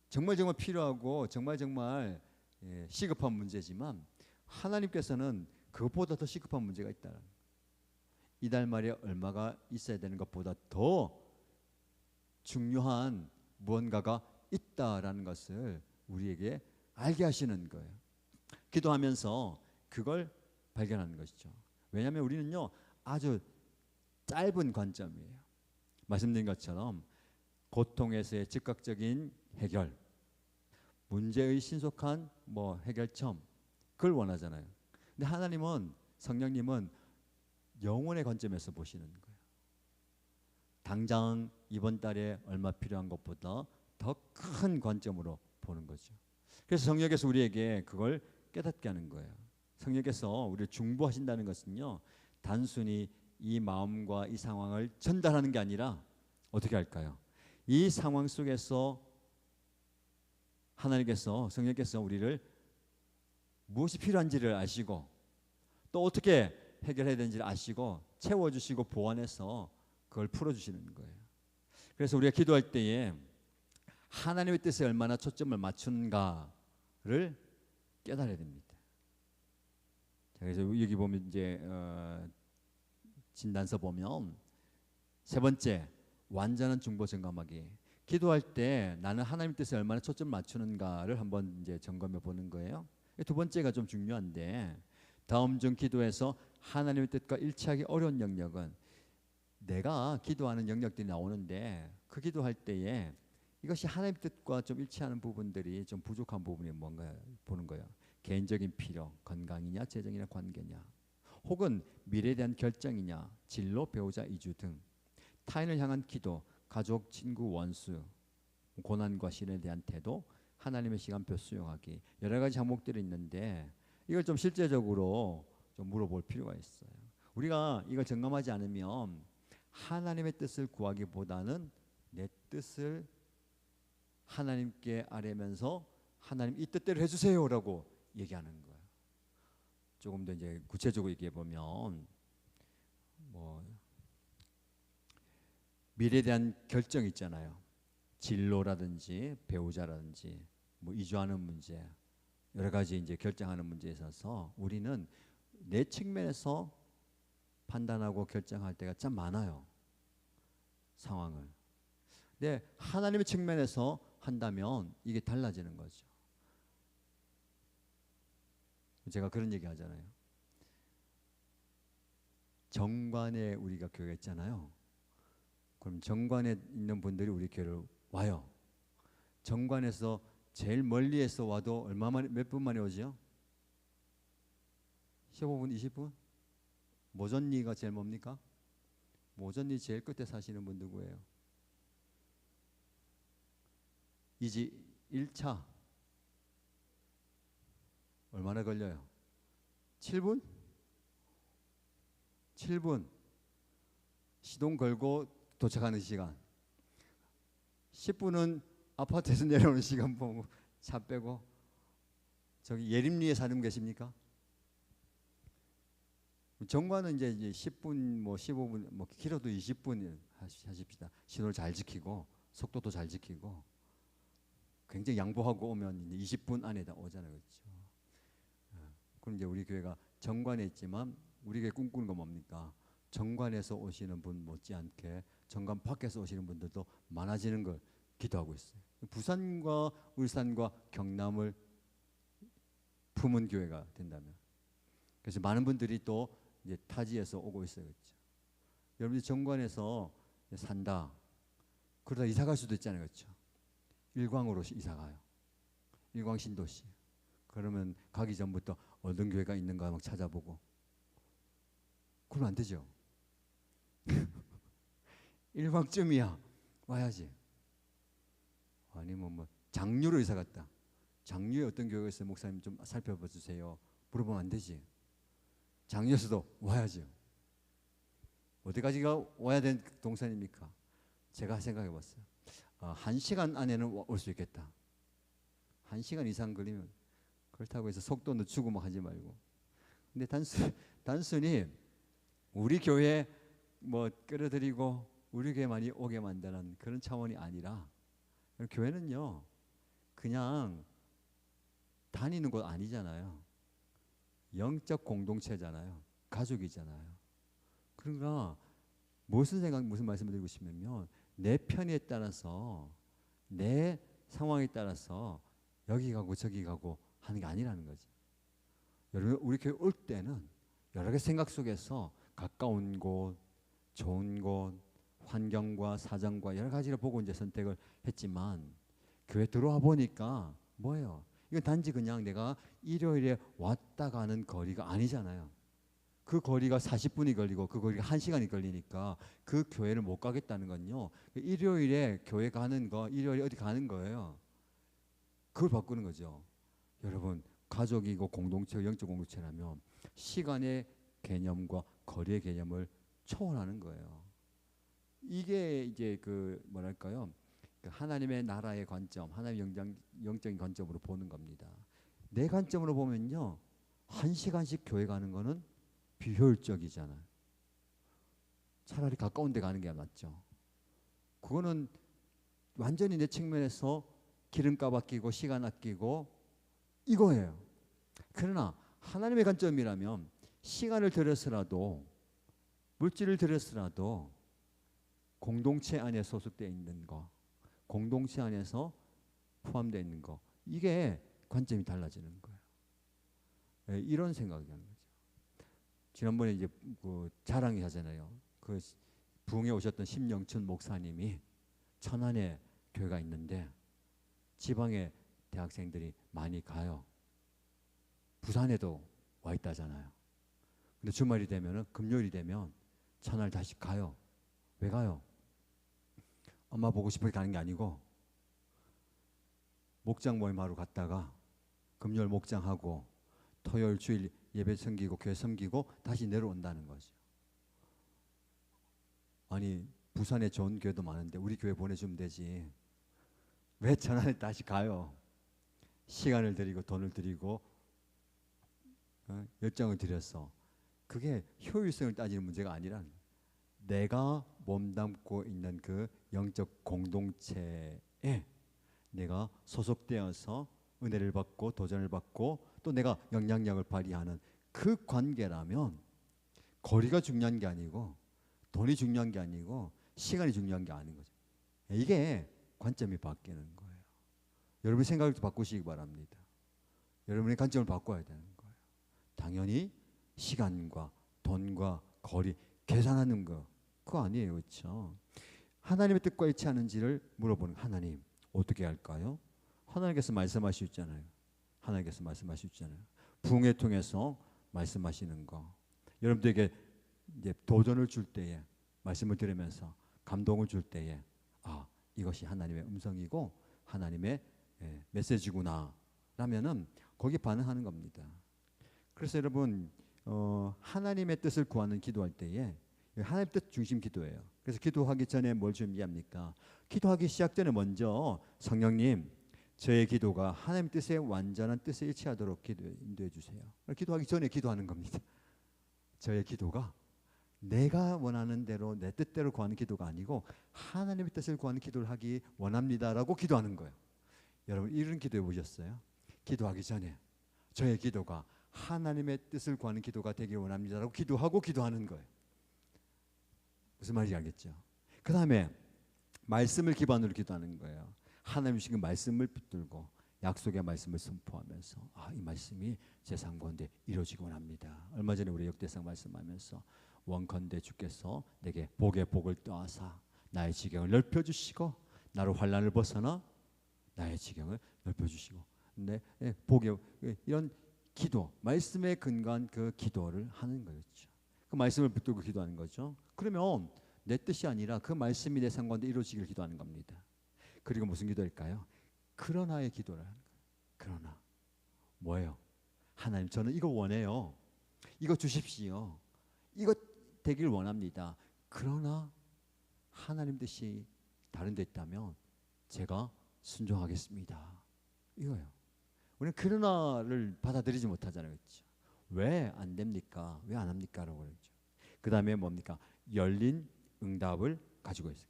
정말 필요하고 정말 시급한 문제지만 하나님께서는 그것보다 더 시급한 문제가 있다는 거예요. 이달 말에 얼마가 있어야 되는 것보다 더 중요한 무언가가 있다라는 것을 우리에게 알게 하시는 거예요. 기도하면서 그걸 발견하는 것이죠. 왜냐하면 우리는요 아주 짧은 관점이에요. 말씀드린 것처럼 고통에서의 즉각적인 해결, 문제의 신속한 해결점, 그걸 원하잖아요. 근데 하나님은, 성령님은 영혼의 관점에서 보시는 거예요. 당장 이번 달에 얼마 필요한 것보다 더 큰 관점으로 보는 거죠. 그래서 성령께서 우리에게 그걸 깨닫게 하는 거예요. 성령께서 우리를 중보하신다는 것은요 단순히 이 마음과 이 상황을 전달하는 게 아니라 어떻게 할까요? 이 상황 속에서 하나님께서, 성령께서 우리를 무엇이 필요한지를 아시고 또 어떻게 해결해야 되는지를 아시고 채워주시고 보완해서 그걸 풀어주시는 거예요. 그래서 우리가 기도할 때에 하나님의 뜻에 얼마나 초점을 맞추는가를 깨달아야 됩니다. 자, 그래서 여기 보면 이제 진단서 보면 세 번째, 완전한 중보 점검하기. 기도할 때 나는 하나님 뜻에 얼마나 초점을 맞추는가를 한번 이제 점검해 보는 거예요. 두 번째가 좀 중요한데, 다음 중 기도에서 하나님의 뜻과 일치하기 어려운 영역은, 내가 기도하는 영역들이 나오는데 그 기도할 때에 이것이 하나님의 뜻과 좀 일치하는 부분들이 좀 부족한 부분이 뭔가 보는 거예요. 개인적인 필요, 건강이냐, 재정이냐, 관계냐, 혹은 미래에 대한 결정이냐, 진로, 배우자, 이주 등, 타인을 향한 기도, 가족, 친구, 원수, 고난과 시련에 대한 태도, 하나님의 시간표 수용하기, 여러 가지 항목들이 있는데 이걸 좀 실제적으로 좀 물어볼 필요가 있어요. 우리가 이걸 점검하지 않으면 하나님의 뜻을 구하기보다는 내 뜻을 하나님께 아뢰면서 하나님 이 뜻대로 해주세요라고 얘기하는 거예요. 조금 더 이제 구체적으로 얘기해 보면 미래에 대한 결정 있잖아요. 진로라든지 배우자라든지 이주하는 문제, 여러 가지 이제 결정하는 문제에 있어서 우리는 내 측면에서 판단하고 결정할 때가 참 많아요. 상황을. 근데 하나님의 측면에서 한다면 이게 달라지는 거죠. 제가 그런 얘기 하잖아요. 정관에 우리가 교회가 있잖아요. 그럼 정관에 있는 분들이 우리 교회를 와요. 정관에서 제일 멀리에서 와도 얼마 만에, 몇 분 만에 오지요? 15분, 20분? 모전리가 제일 뭡니까? 모전리 제일 끝에 사시는 분 누구예요? 이지 1차 얼마나 걸려요? 7분? 7분 시동 걸고 도착하는 시간. 10분은 아파트에서 내려오는 시간 보고 차 빼고. 저기 예림리에 사는 분 계십니까? 정관은 이제 10분, 15분, 길어도 20분 하십시다. 신호를 잘 지키고 속도도 잘 지키고 굉장히 양보하고 오면 이제 20분 안에 다 오잖아요, 그렇죠? 그럼 이제 우리 교회가 정관에 있지만 우리 교회 꿈꾸는 건 뭡니까? 정관에서 오시는 분 못지않게 정관 밖에서 오시는 분들도 많아지는 걸 기도하고 있어요. 부산과 울산과 경남을 품은 교회가 된다면, 그래서 많은 분들이 또 이제 타지에서 오고 있어요, 그렇죠? 여러분들 정관에서 산다, 그러다 이사 갈 수도 있잖아요, 그렇죠? 일광으로 이사 가요. 일광 신도시. 그러면 가기 전부터 어떤 교회가 있는가 막 찾아보고. 그러면 안 되죠. 일광쯤이야 와야지. 아니면 장류로 이사 갔다. 장류에 어떤 교회가 있어요, 목사님 좀 살펴봐 주세요. 물어보면 안 되지. 장류에서도 와야죠. 어디까지가 와야 되는 동선입니까? 제가 생각해 봤어요. 1시간 안에는 올 수 있겠다. 1시간 이상 걸리면, 그렇다고 해서 속도 늦추고 막 하지 말고. 근데 단순히 우리 교회 끌어들이고 우리 교회 많이 오게 만드는 그런 차원이 아니라, 교회는요 그냥 다니는 곳 아니잖아요. 영적 공동체잖아요. 가족이잖아요. 그러니까 무슨 말씀을 드리고 싶냐면 내 편에 따라서 내 상황에 따라서 여기 가고 저기 가고 하는 게 아니라는 거죠. 여러분 우리 교회 올 때는 여러 개 생각 속에서 가까운 곳, 좋은 곳, 환경과 사정과 여러 가지를 보고 이제 선택을 했지만 교회 들어와 보니까 뭐예요? 이건 단지 그냥 내가 일요일에 왔다 가는 거리가 아니잖아요. 그 거리가 40분이 걸리고 그 거리가 1시간이 걸리니까 그 교회를 못 가겠다는 건요. 일요일에 교회 가는 거, 일요일에 어디 가는 거예요. 그걸 바꾸는 거죠. 여러분 가족이고 공동체, 영적 공동체라면 시간의 개념과 거리의 개념을 초월하는 거예요. 이게 이제 그 뭐랄까요? 하나님의 나라의 관점, 하나님의 영적인 관점으로 보는 겁니다. 내 관점으로 보면요, 1시간씩 교회 가는 거는 비효율적이잖아요. 차라리 가까운 데 가는 게 낫죠. 그거는 완전히 내 측면에서 기름값 아끼고 시간 아끼고 이거예요. 그러나 하나님의 관점이라면 시간을 들여서라도 물질을 들여서라도 공동체 안에 소속되어 있는 거, 공동체 안에서 포함되어 있는 거, 이게 관점이 달라지는 거예요. 네, 이런 생각이 하는 거죠. 지난번에 이제 그 자랑이 하잖아요. 그 부흥에 오셨던 심영춘 목사님이 천안에 교회가 있는데 지방에 대학생들이 많이 가요. 부산에도 와 있다잖아요. 근데 주말이 되면은 금요일이 되면 천안을 다시 가요. 왜 가요? 엄마 보고 싶어서 가는 게 아니고 목장 모임하러 갔다가 금요일 목장하고 토요일 주일 예배 섬기고 교회 섬기고 다시 내려온다는 거죠. 아니 부산에 좋은 교회도 많은데 우리 교회 보내주면 되지. 왜 천안에 다시 가요? 시간을 들이고 돈을 들이고 열정을 들여서 그게 효율성을 따지는 문제가 아니라는 거예요. 내가 몸담고 있는 그 영적 공동체에 내가 소속되어서 은혜를 받고 도전을 받고 또 내가 영향력을 발휘하는 그 관계라면 거리가 중요한 게 아니고 돈이 중요한 게 아니고 시간이 중요한 게 아닌 거죠. 이게 관점이 바뀌는 거예요. 여러분의 생각을 바꾸시기 바랍니다. 여러분의 관점을 바꿔야 되는 거예요. 당연히 시간과 돈과 거리 계산하는 거 그거 아니에요. 그렇죠? 하나님의 뜻과 일치하는지를 물어보는 하나님 어떻게 할까요? 하나님께서 말씀하시잖아요. 하나님께서 말씀하시잖아요. 부흥회 통해서 말씀하시는 거. 여러분들에게 이제 도전을 줄 때에 말씀을 들으면서 감동을 줄 때에 아 이것이 하나님의 음성이고 하나님의 메시지구나 라면은 거기에 반응하는 겁니다. 그래서 여러분 하나님의 뜻을 구하는 기도할 때에 하나님 뜻 중심 기도예요. 그래서 기도하기 전에 뭘 준비합니까? 기도하기 시작 전에 먼저 성령님 저의 기도가 하나님 뜻의 완전한 뜻에 일치하도록 인도해 주세요. 기도하기 전에 기도하는 겁니다. 저의 기도가 내가 원하는 대로 내 뜻대로 구하는 기도가 아니고 하나님의 뜻을 구하는 기도를 하기 원합니다라고 기도하는 거예요. 여러분 이런 기도해 보셨어요? 기도하기 전에 저의 기도가 하나님의 뜻을 구하는 기도가 되길 원합니다라고 기도하고 기도하는 거예요. 무슨 말인지 알겠죠? 그 다음에 말씀을 기반으로 기도하는 거예요. 하나님 주신 말씀을 붙들고 약속의 말씀을 선포하면서 이 말씀이 제 삶 가운데 이루어지곤 합니다. 얼마 전에 우리 역대상 말씀하면서 원컨대 주께서 내게 복의 복을 떠하사 나의 지경을 넓혀주시고 나로 환난을 벗어나 나의 지경을 넓혀주시고 복의 이런 기도 말씀에 근거한 그 기도를 하는 거였죠. 그 말씀을 붙들고 기도하는 거죠. 그러면 내 뜻이 아니라 그 말씀이 내 삶 가운데 이루어지기를 기도하는 겁니다. 그리고 무슨 기도일까요? 그러나의 기도를 하는 거예요. 그러나 뭐예요? 하나님 저는 이거 원해요. 이거 주십시오. 이거 되길 원합니다. 그러나 하나님 뜻이 다른 데 있다면 제가 순종하겠습니다. 이거예요. 우리는 그러나를 받아들이지 못하잖아요. 그렇죠? 왜 안 됩니까? 왜 안 합니까? 라고 그러죠. 그 다음에 뭡니까? 열린 응답을 가지고 있어요.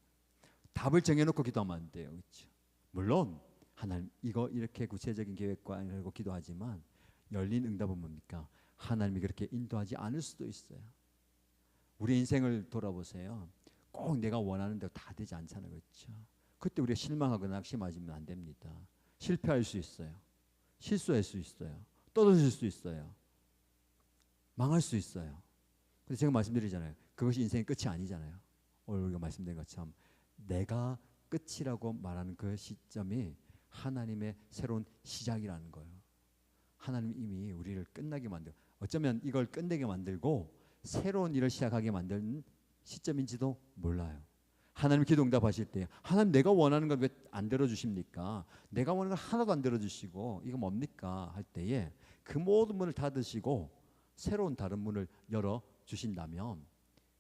답을 정해놓고 기도하면 안 돼요. 그렇죠? 물론 하나님 이거 이렇게 구체적인 계획과 이러고 기도하지만 열린 응답은 뭡니까? 하나님이 그렇게 인도하지 않을 수도 있어요. 우리 인생을 돌아보세요. 꼭 내가 원하는 대로 다 되지 않잖아요. 그렇죠? 그때 우리가 실망하거나 낙심하시면 안 됩니다. 실패할 수 있어요. 실수할 수 있어요. 떨어질 수 있어요. 망할 수 있어요. 근데 제가 말씀드리잖아요. 그것이 인생의 끝이 아니잖아요. 오늘 우리가 말씀드린 것처럼 내가 끝이라고 말하는 그 시점이 하나님의 새로운 시작이라는 거예요. 하나님 이미 우리를 끝나게 만들고, 어쩌면 이걸 끝내게 만들고 새로운 일을 시작하게 만드는 시점인지도 몰라요. 하나님 기도 응답하실 때 하나님 내가 원하는 걸 왜 안 들어주십니까? 내가 원하는 걸 하나도 안 들어주시고 이거 뭡니까? 할 때에 그 모든 문을 닫으시고 새로운 다른 문을 열어주신다면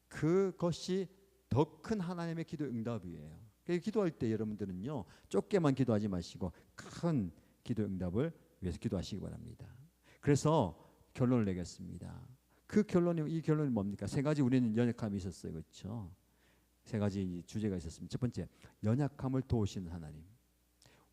그것이 더 큰 하나님의 기도 응답이에요. 기도할 때 여러분들은요, 좁게만 기도하지 마시고 큰 기도 응답을 위해서 기도하시기 바랍니다. 그래서 결론을 내겠습니다. 이 결론이 뭡니까? 세 가지 우리는 연약함이 있었어요. 그렇죠? 세 가지 주제가 있었습니다. 첫 번째, 연약함을 도우시는 하나님.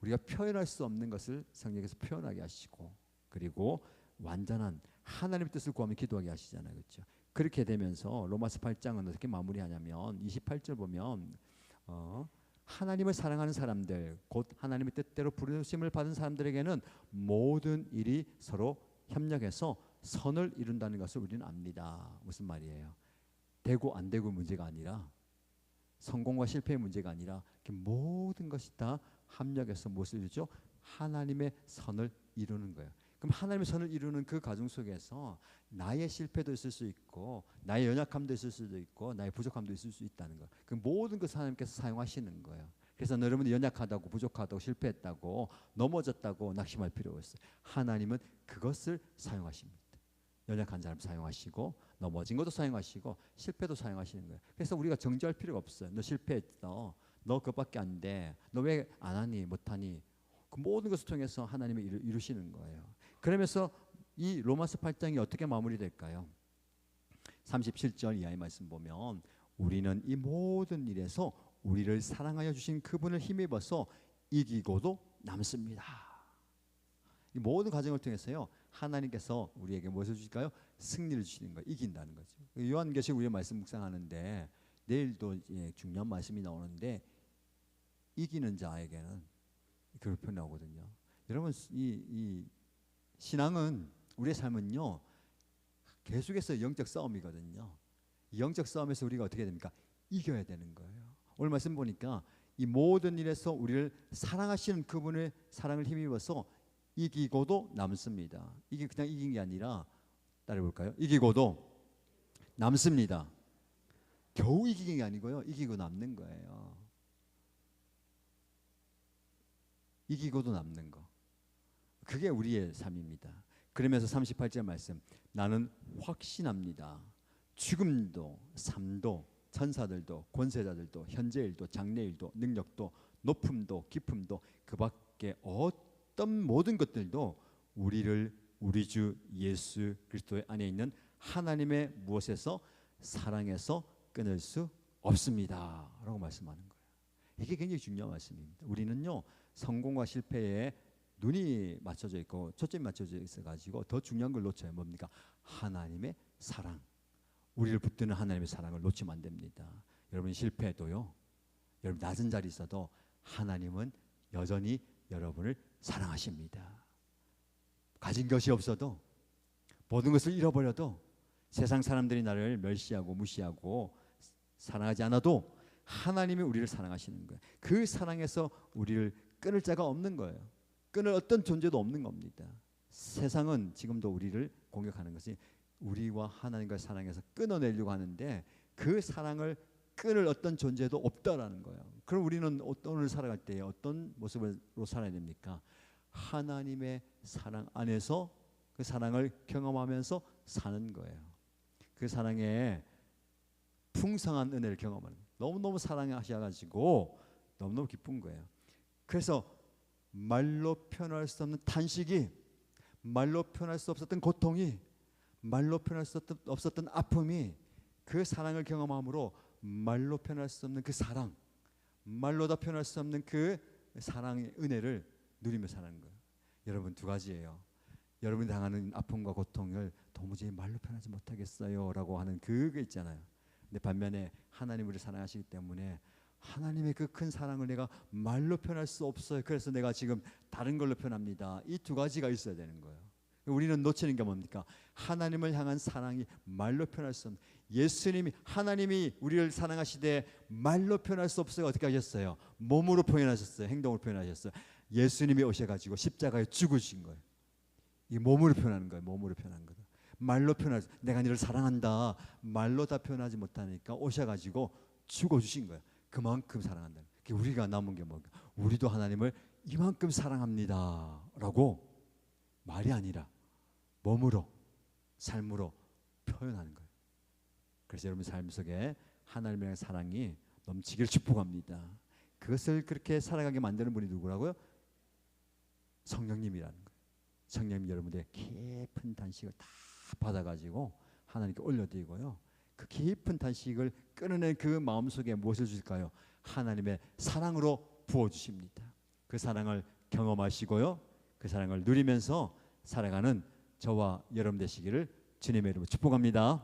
우리가 표현할 수 없는 것을 성령께서 표현하게 하시고, 그리고 완전한 하나님의 뜻을 구하며 기도하게 하시잖아요. 그렇죠? 그렇게 되면서 로마서 8장은 어떻게 마무리하냐면 28절 보면 하나님을 사랑하는 사람들, 곧 하나님의 뜻대로 부르심을 받은 사람들에게는 모든 일이 서로 협력해서 선을 이룬다는 것을 우리는 압니다. 무슨 말이에요? 되고 안 되고 문제가 아니라, 성공과 실패의 문제가 아니라 모든 것이 다 합력해서 무엇을 이루죠? 하나님의 선을 이루는 거예요. 그럼 하나님의 선을 이루는 그 과정 속에서 나의 실패도 있을 수 있고, 나의 연약함도 있을 수도 있고, 나의 부족함도 있을 수 있다는 거예요. 그 모든 것을 하나님께서 사용하시는 거예요. 그래서 여러분이 연약하다고, 부족하다고, 실패했다고, 넘어졌다고 낙심할 필요가 없어요. 하나님은 그것을 사용하십니다. 연약한 사람 사용하시고, 넘어진 것도 사용하시고, 실패도 사용하시는 거예요. 그래서 우리가 정죄할 필요가 없어요. 너 실패했어. 너 그것밖에 안 돼. 너 왜 안 하니? 못하니? 그 모든 것을 통해서 하나님이 이루시는 거예요. 그러면서 이 로마서 8장이 어떻게 마무리될까요? 37절 이하의 말씀 보면 우리는 이 모든 일에서 우리를 사랑하여 주신 그분을 힘입어서 이기고도 남습니다. 이 모든 과정을 통해서요, 하나님께서 우리에게 무엇을 주실까요? 승리를 주시는 거예요. 이긴다는 거죠. 요한계시록 우리가 말씀 묵상하는데 내일도 중요한 말씀이 나오는데 이기는 자에게는 그걸 표현하거든요. 여러분, 이 신앙은, 우리의 삶은요, 계속해서 영적 싸움이거든요. 이 영적 싸움에서 우리가 어떻게 됩니까? 이겨야 되는 거예요. 오늘 말씀 보니까 이 모든 일에서 우리를 사랑하시는 그분의 사랑을 힘입어서 이기고도 남습니다. 이게 그냥 이긴 게 아니라, 따라해볼까요? 이기고도 남습니다. 겨우 이기는 게 아니고요, 이기고 남는 거예요. 이기고도 남는 거, 그게 우리의 삶입니다. 그러면서 38절 말씀, 나는 확신합니다. 죽음도 삶도 천사들도 권세자들도 현재일도 장래일도 능력도 높음도 깊음도 그 밖에 어떤 모든 것들도 우리를 우리 주 예수 그리스도의 안에 있는 하나님의 무엇에서 사랑에서 끊을 수 없습니다 라고 말씀하는 거예요. 이게 굉장히 중요한 말씀입니다. 우리는요, 성공과 실패에 눈이 맞춰져 있고 초점이 맞춰져 있어가지고 더 중요한 걸 놓쳐요. 뭡니까? 하나님의 사랑, 우리를 붙드는 하나님의 사랑을 놓치면 안 됩니다. 여러분 실패해도요, 여러분 낮은 자리 있어도 하나님은 여전히 여러분을 사랑하십니다. 가진 것이 없어도, 모든 것을 잃어버려도, 세상 사람들이 나를 멸시하고 무시하고 사랑하지 않아도 하나님이 우리를 사랑하시는 거예요. 그 사랑에서 우리를 끊을 자가 없는 거예요. 끊을 어떤 존재도 없는 겁니다. 세상은 지금도 우리를 공격하는 것이 우리와 하나님과의 사랑에서 끊어내려고 하는데 그 사랑을 끊을 어떤 존재도 없다라는 거예요. 그럼 우리는 오늘 살아갈 때 어떤 모습으로 살아야 됩니까? 하나님의 사랑 안에서 그 사랑을 경험하면서 사는 거예요. 그 사랑의 풍성한 은혜를 경험하는 거예요. 너무너무 사랑하셔가지고 너무너무 기쁜 거예요. 그래서 말로 표현할 수 없는 탄식이, 말로 표현할 수 없었던 고통이, 말로 표현할 수 없었던 아픔이 그 사랑을 경험함으로 말로 표현할 수 없는 그 사랑, 말로 다 표현할 수 없는 그 사랑의 은혜를 누리며 사는 거예요. 여러분 두 가지예요. 여러분이 당하는 아픔과 고통을 도무지 말로 표현하지 못하겠어요 라고 하는 그게 있잖아요. 근데 반면에 하나님 우리를 사랑하시기 때문에 하나님의 그 큰 사랑을 내가 말로 표현할 수 없어요. 그래서 내가 지금 다른 걸로 표현합니다. 이 두 가지가 있어야 되는 거예요. 우리는 놓치는 게 뭡니까? 하나님을 향한 사랑이 말로 표현할 수 없는, 예수님이, 하나님이 우리를 사랑하시되 말로 표현할 수 없어요. 어떻게 하셨어요? 몸으로 표현하셨어요. 행동으로 표현하셨어요. 예수님이 오셔가지고 십자가에 죽으신 거예요. 이 몸으로 표현하는 거예요. 몸으로 표현하는 거다. 말로 표현할, 내가 너를 사랑한다 말로 다 표현하지 못하니까 오셔가지고 죽어주신 거예요. 그만큼 사랑한다. 우리가 남은 게 뭔가, 우리도 하나님을 이만큼 사랑합니다 라고 말이 아니라 몸으로, 삶으로 표현하는 거예요. 그래서 여러분 삶 속에 하나님의 사랑이 넘치기를 축복합니다. 그것을 그렇게 살아가게 만드는 분이 누구라고요? 성령님이라는 거예요. 성령님 여러분들의 깊은 단식을 다 받아가지고 하나님께 올려드리고요, 그 깊은 단식을 끊어낸 그 마음속에 무엇을 주실까요? 하나님의 사랑으로 부어주십니다. 그 사랑을 경험하시고요, 그 사랑을 누리면서 살아가는 저와 여러분 되시기를 주님의 이름으로 축복합니다.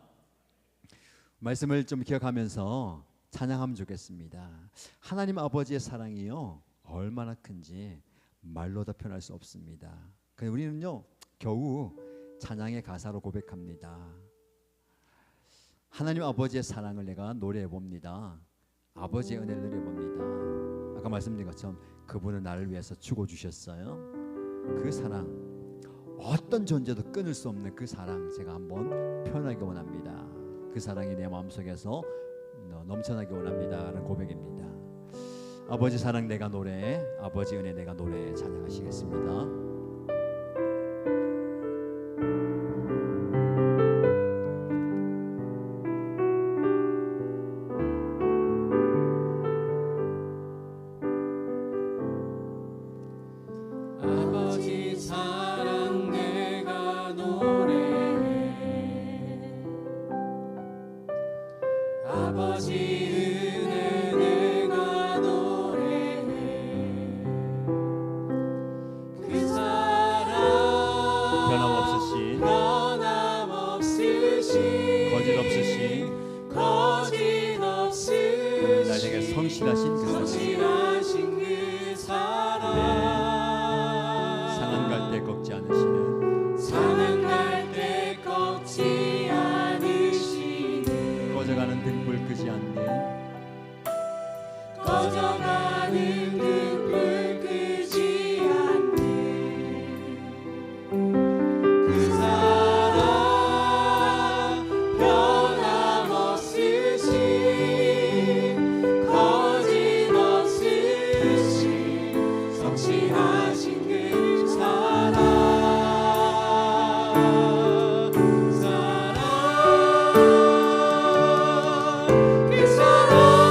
말씀을 좀 기억하면서 찬양하면 좋겠습니다. 하나님 아버지의 사랑이요 얼마나 큰지 말로 다 표현할 수 없습니다. 그래서 우리는요 겨우 찬양의 가사로 고백합니다. 하나님 아버지의 사랑을 내가 노래해 봅니다. 아버지의 은혜를 누려봅니다. 아까 말씀드린 것처럼 그분은 나를 위해서 죽어주셨어요. 그 사랑, 어떤 존재도 끊을 수 없는 그 사랑 제가 한번 표현하기 원합니다. 그 사랑이 내 마음속에서 넘쳐나기 원합니다 라는 고백입니다. 아버지 사랑 내가 노래, 아버지 은혜 내가 노래 찬양하시겠습니다. 성실하신 그 사랑, 상한 갈 때 꺾지 않으시는,
상한 갈 때 꺾지 않으시는,
꺼져가는 등불 끄지 않는,
꺼져가는 등불 끄지 않는 그 사랑, 변함없으신, 성실하신 그 사랑, 그 사랑,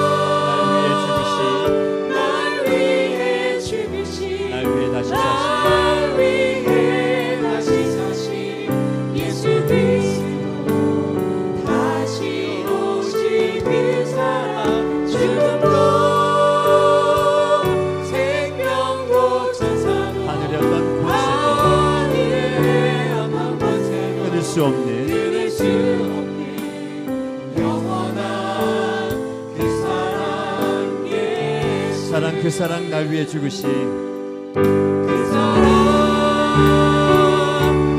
날 위해 죽으신, 날 위해 다시 사신 예수 그리스도, 다시 오신 그 사랑, 죽음도
끊을 수 없는
영원한 그 사랑, 예수
사랑, 그 사랑 날 위해 죽으신
그 사랑,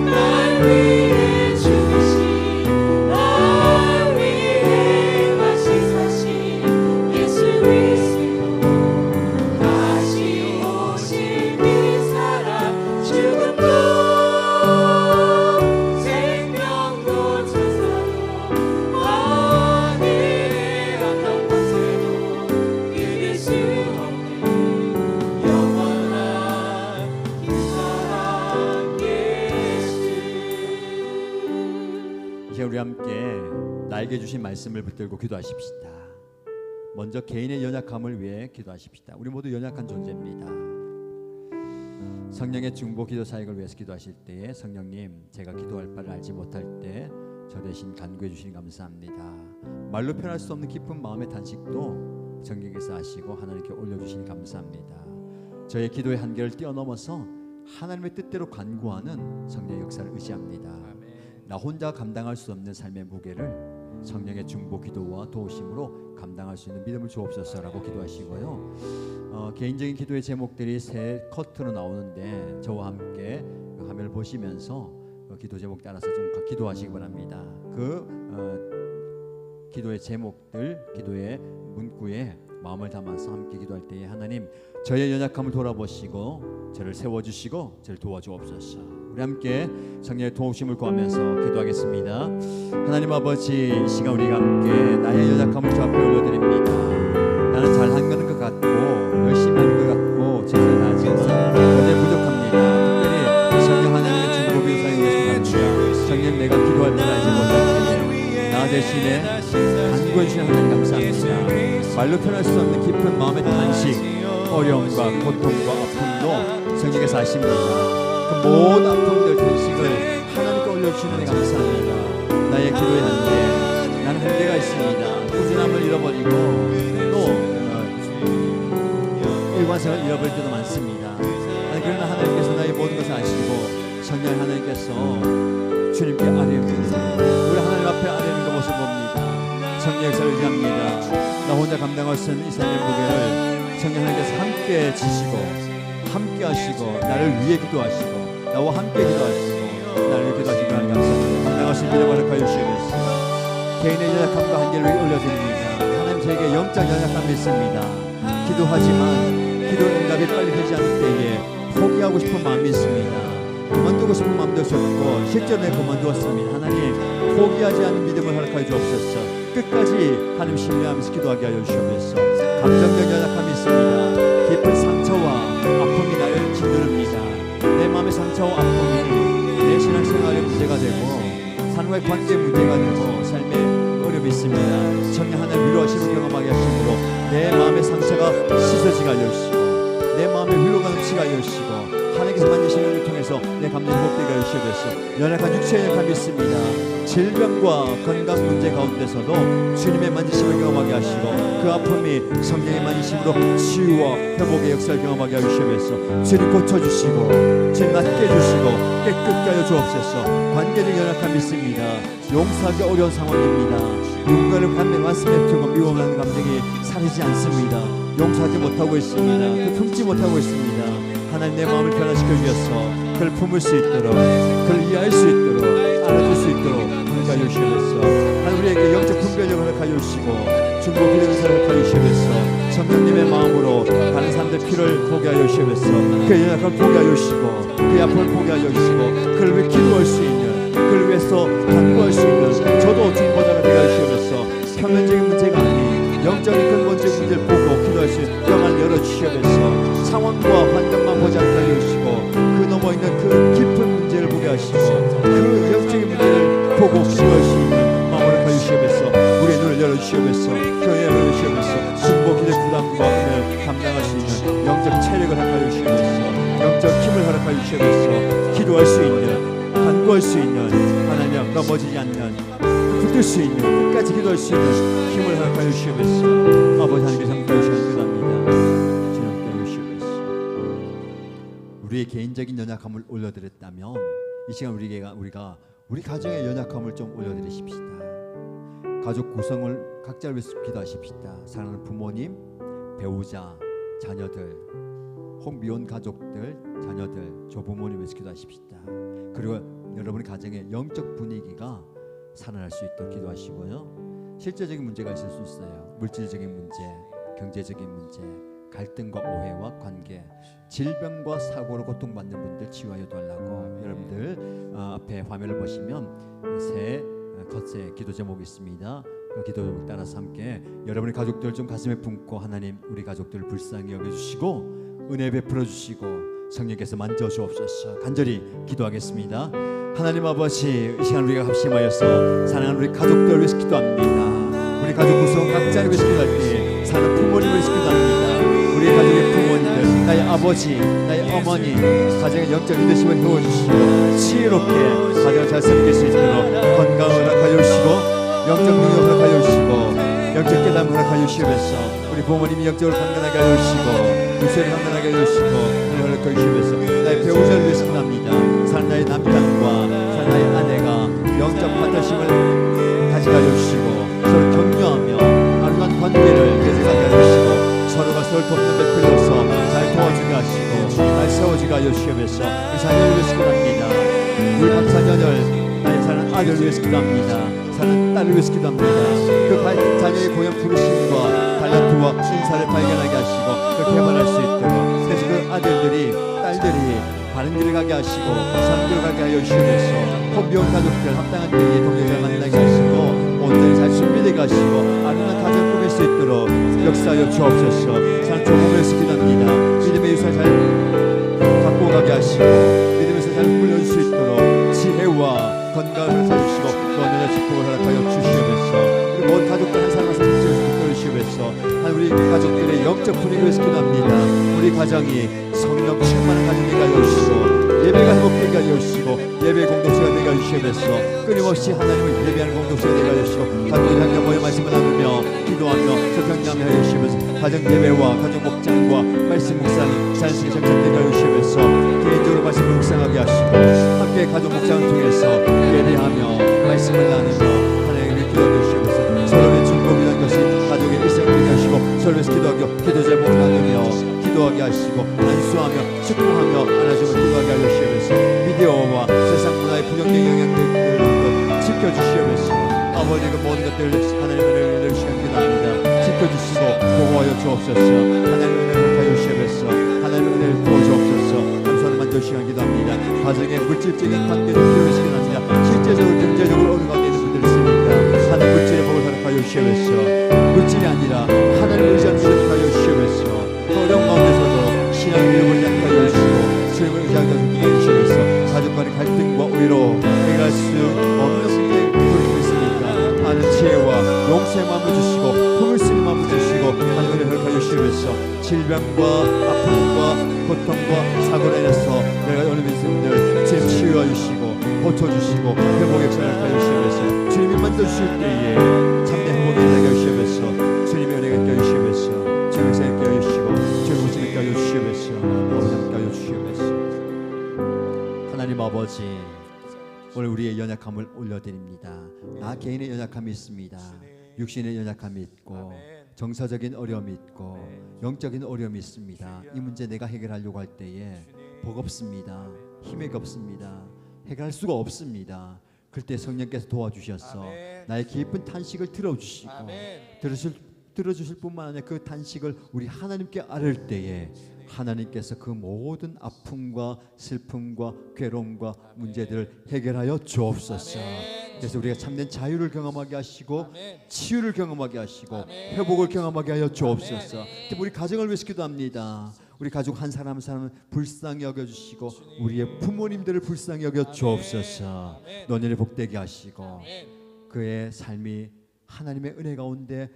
날 위해 죽으신, 날 위해 다시 사신 예수 그리스도, 다시 오신 그 사랑, 죽음도
우리 함께 나에게 주신 말씀을 붙들고 기도하십시다. 먼저 개인의 연약함을 위해 기도하십시다. 우리 모두 연약한 존재입니다. 성령의 중보 기도 사역을 위해서 기도하실 때에 성령님, 제가 기도할 바를 알지 못할 때 저 대신 간구해 주시니 감사합니다. 말로 표현할 수 없는 깊은 마음의 단식도 성령께서 하시고 하나님께 올려주시니 감사합니다. 저의 기도의 한계를 뛰어넘어서 하나님의 뜻대로 간구하는 성령의 역사를 의지합니다. 나 혼자 감당할 수 없는 삶의 무게를 성령의 중보 기도와 도우심으로 감당할 수 있는 믿음을 주옵소서라고 기도하시고요. 개인적인 기도의 제목들이 새 커트로 나오는데 저와 함께 그 화면을 보시면서 기도 제목 따라서 좀 기도하시기 바랍니다. 기도의 제목들, 기도의 문구에 마음을 담아서 함께 기도할 때에 하나님 저의 연약함을 돌아보시고 저를 세워주시고 저를 도와주옵소서. 우리 함께 성령의 도우심을 구하면서 기도하겠습니다. 하나님 아버지, 이 시간 우리가 함께 나의 연약함을 주 앞에 올려드립니다. 나는 잘한 것 같고 열심히 하는 것 같고 최선을 다하지만 여전히 부족합니다. 특별히 성령 하나님의 중보기도 사용해 주십니다. 성령 내가 기도할 때 알지 못할 때에 나 대신에 간구해 주신 하나님 감사합니다. 말로 표현할 수 없는 깊은 마음의 탄식, 어려움과 고통과 아픔도 성령께서 아십니다. 그 모든 아픔들 탄식을 하나님께 올려주시는 데 감사합니다. 나의 기도의 한계, 나는 한계가 있습니다. 꾸준함을 잃어버리고 또 일관성을 잃어버릴 때도 많습니다. 그러나 하나님께서 나의 모든 것을 아시고 성령 하나님께서 주님께 아뢰는 우리 하나님 앞에 아뢰는 그 모습 봅니다. 성령 역사를 의지합니다. 나 혼자 감당할 수 있는 이 삶의 무게를 성령 하나님께서 함께 지시고 함께 하시고 나를 위해 기도하시고 나와 함께 기도하시고 나를 위해 기도하시고 하나님 감사합니다. 감당할 수 있는 믿음을 허락하여 주시옵소서. 개인의 연약함과 한계를 올려드립니다. 하나님 저에게 영적 연약함이 있습니다. 기도하지만 기도 응답이 빨리 되지 않을 때에 포기하고 싶은 마음이 있습니다. 그만두고 싶은 마음도 있었고 실제로 내가 그만두었습니다. 하나님 포기하지 않는 믿음을 허락하여 주옵소서. 끝까지 하나님 신뢰하면서 기도하게 하여 주시옵소서. 감정적 연약함이 있습니다. 깊은 상처와 아픔이 나를 짓누릅니다. 내 마음의 상처와 아픔이 내 신앙생활의 문제가 되고 삶과의 관계의 문제가 되고 삶에 어려움이 있습니다. 성령 하나님 위로하심을 경험하게 하심으로 내 마음의 상처가 씻어지게 하여 주시고 내 마음의 위로가 넘치게 하여 주시고 하나님께서 만지시는 일을 통해서 내 감정이 회복되게 하여 주시옵소서. 연약한 육체의 연약함이 있습니다. 질병과 건강 문제 가운데서도 주님의 만지심을 경험하게 하시고 그 아픔이 성령의 만지심으로 치유와 회복의 역사를 경험하게 하여 주시옵소서. 주님 고쳐주시고 주님 낫게 해주시고 깨끗게 하여 주옵소서. 관계적 연약함이 있습니다. 용서하기 어려운 상황입니다. 누군가를 가슴에 두고 미워하는 감정이 사라지지 않습니다. 용서하지 못하고 있습니다. 품지 못하고 있습니다. 하나님 내 마음을 변화시켜 주셔서 그를 품을 수 있도록 그를 이해할 수 있도록 알아줄 수 있도록 하여 주시옵소서. 하나님 우리에게 영적 분별력을 허락하여 주시고 중보 기도를 허락하여 주시옵소서. 성령님의 마음으로 다른 사람들의 피를 포기하여 주시옵소서. 그의 연약함을 포기하여 주시고 그의 아픔을 포기하여 주시고 그를 위해 기도할 수 있는 그를 위해서 간구할 수 있는 저도 중보자가 되게 하시옵소서. 표면적인 문제가 아닌 영적인 근본적인 문제를 보고 기도할 수 있는 영을 열어주시옵소서. 상황과 환경만 보지 않게 하여 주시고 그 넘어 있는 그 깊은 문제를 보게 하시고 그 영적인 문제를 보고 기도할 수 있는 마음을 하여 주시옵소서. 우리의 눈을 열어주시옵소서. 교회를 열어주시옵소서. 중보 기도의 부담과 은혜를 감당할 수 있는 영적 체력을 허락하여 주시옵소서. 영적 힘을 허락하여 주시옵소서. 기도할 수 있는 간구할 수 있는 하나님 넘어지지 않는 붙들 수 있는 끝까지 기도할 수 있는 힘을 허락하여 주시옵소서. 아버지 하나님께서 함께하여 주시는 기도합니다. 우리의 개인적인 연약함을 올려드렸다면 이 시간 우리가 우리 가정의 연약함을 좀 올려드리십시다. 가족 구성을 각자를 위해서 기도하십시다. 사랑하는 부모님, 배우자, 자녀들, 혹 미혼 가족들, 자녀들, 조부모님 위해서 기도하십시다. 그리고 여러분의 가정의 영적 분위기가 살아날 수 있도록 기도하시고요. 실제적인 문제가 있을 수 있어요. 물질적인 문제, 경제적인 문제, 갈등과 오해와 관계, 질병과 사고로 고통받는 분들 치유하여 달라고 여러분들 앞에 화면을 보시면 새 컷의 기도 제목이 있습니다. 그 기도 제목 따라서 함께 여러분의 가족들 좀 가슴에 품고 하나님 우리 가족들을 불쌍히 여겨주시고 은혜 베풀어 주시고 성령께서 만져주옵소서. 간절히 기도하겠습니다. 하나님 아버지, 이 시간 우리가 합심하여서 사랑하는 우리 가족들을 위해서 기도합니다. 우리 가족 구성 각자를 위해서 기도할 때 사랑하는 부모님을 위해서 기도합니다. 우리 가족의 부모님들, 나의 아버지, 나의 어머니, 가정의 영적 리더십을 세워주시고 지혜롭게 가정을 잘 섬길 수 있도록 건강을 허락하여 주시고 영적 능력을 허락하여 주시고 영적 깨달음을 허락하여 주시면서 우리 부모님이 영적으로 강건하게 하여 주시고 육체를 강건하게 하여 주시고 은혜를 허락하여 주시면서 나의 배우자를 위해서 기도합니다. 사는 나의 남편과 사는 나의 아내가 영적 파트너십을 가지게 하여 주시고 아들을 위해서 기도합니다. 사랑하는 딸을 위해서 기도합니다. 그 자녀의 고연 부르심과 달란트와 인사를 발견하게 하시고 그 개발할 수 있도록, 그래서 그 아들들이 딸들이 바른 길을 가게 하시고 사람들을 가게 하여 주시면서 혼비온 가족들 합당한 때에 동역을 만나게 하시고 온전히 잘 준비되게 하시고 아름다운 가정을 꾸밀 수 있도록 역사하여 주옵소서. 사랑 조공에서 기도합니다. 믿음의 유산을 잘 갖고 가게 하시고 믿음에서 잘 물려줄 수 있도록 지혜와 건강을 사주시고 또 오늘의 축복을 허락하여 주시면서 우리 모든 가족들 한 사람 한 사람 지켜주시고 주시면서 우리 가족들의 영적 분위기를 위해서 기도합니다. 우리 가정이 성령 충만한 가정이 되게 하여 주시고 예배가 회복되게 하여 주시고 예배 공동체가 되게 하여 주시면서 끊임없이 하나님을 예배하는 공동체가 되게 하여 주시고 가족들이 함께 모여 말씀을 나누며 기도하며 서평양해 하여 주시면서 가정 예배와 가정 목장과 말씀 묵상이 자연스럽게 정착되게 하여 주시면서 개인적으로 말씀을 묵상하게 하시고 함께 가정 목장을 통해서 예배하며 말씀을 나누며 하나님을 기도하여 주시면서 서로의 중복이라는 것이 가족의 일생이 되게 하시고 서로의 기도하며 기도 제목을 나누며 기도하게 하시고 안수하며 축복하며 안아주며 기도하게 하여 주시면서 미디어와 세상 문화의 부정적인 영향들도 지켜주시면서 아버지 그 모든 것들을 하나님의 은혜를 내주시는 기도합니다. 지켜주시고 보호하여 주옵소서. 하나님의 은혜를 하여 주시면서 하나님의 은혜를 부어주옵소서. 감사를 만져주시는 기도합니다. 가정의 물질적인 관계를 필요해서 기도합니다. 실제적으로 경제적으로 어느 가운데 있는 분들이 있습니까? 하나님 물질의 복을 허락하여 주시면서 물질이 아니라 하나님을 의지하는 것을 하여 주시면서 어려운 가운데서도 신앙의 위력을 약하여 주시고 주님을 의지하게 해주시면서 가족 간의 갈등과 오해로 해결할 수 없는 문제를 풀고 있으니까 하는 지혜와 용서의 마음을 주시고 품을 수 있는 마음을 주시고 하나님을 허락하여 주시면서 질병과 아픔과 고통과 사고로 인해서 내가 어려운 분들 주님 치유해 주시고 고쳐주시고 회복의 역사를 하여 주시면서 주님이 만져주실 때에 참된 회복이 되게 하시면서 주님의 은혜가 있게 하시면서 주님의 은혜가 있게 하시고 주님의 은혜가 있게 하시면서 아버지 함께 하여 주시면서 하나님 아버지 오늘 우리의 연약함을 올려드립니다. 나 개인의 연약함이 있습니다. 육신의 연약함이 있고 정서적인 어려움이 있고 영적인 어려움이 있습니다. 이 문제 내가 해결하려고 할 때에 복 없습니다. 힘이 없습니다. 해결할 수가 없습니다. 그때 성령께서 도와주셔서 나의 깊은 탄식을 들어주시고 들어주실 뿐만 아니라 그 탄식을 우리 하나님께 아뢰을 때에 하나님께서 그 모든 아픔과 슬픔과 괴로움과 문제들을 해결하여 주옵소서. 그래서 우리가 참된 자유를 경험하게 하시고 치유를 경험하게 하시고 회복을 경험하게 하여 주옵소서. 우리 가정을 위해서 기도합니다. 우리 가족 한 사람 한 사람을 불쌍히 여겨주시고 우리의 부모님들을 불쌍히 여겨 주옵소서. 노년에 복되게 하시고 그의 삶이 하나님의 은혜 가운데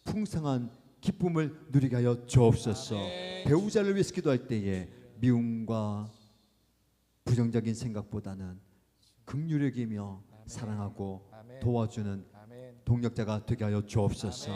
풍성한 기쁨을 누리게 하여 주옵소서. 배우자를 위해서 기도할 때에 미움과 부정적인 생각보다는 긍휼이며 사랑하고 도와주는 동력자가 되게 하여 주옵소서.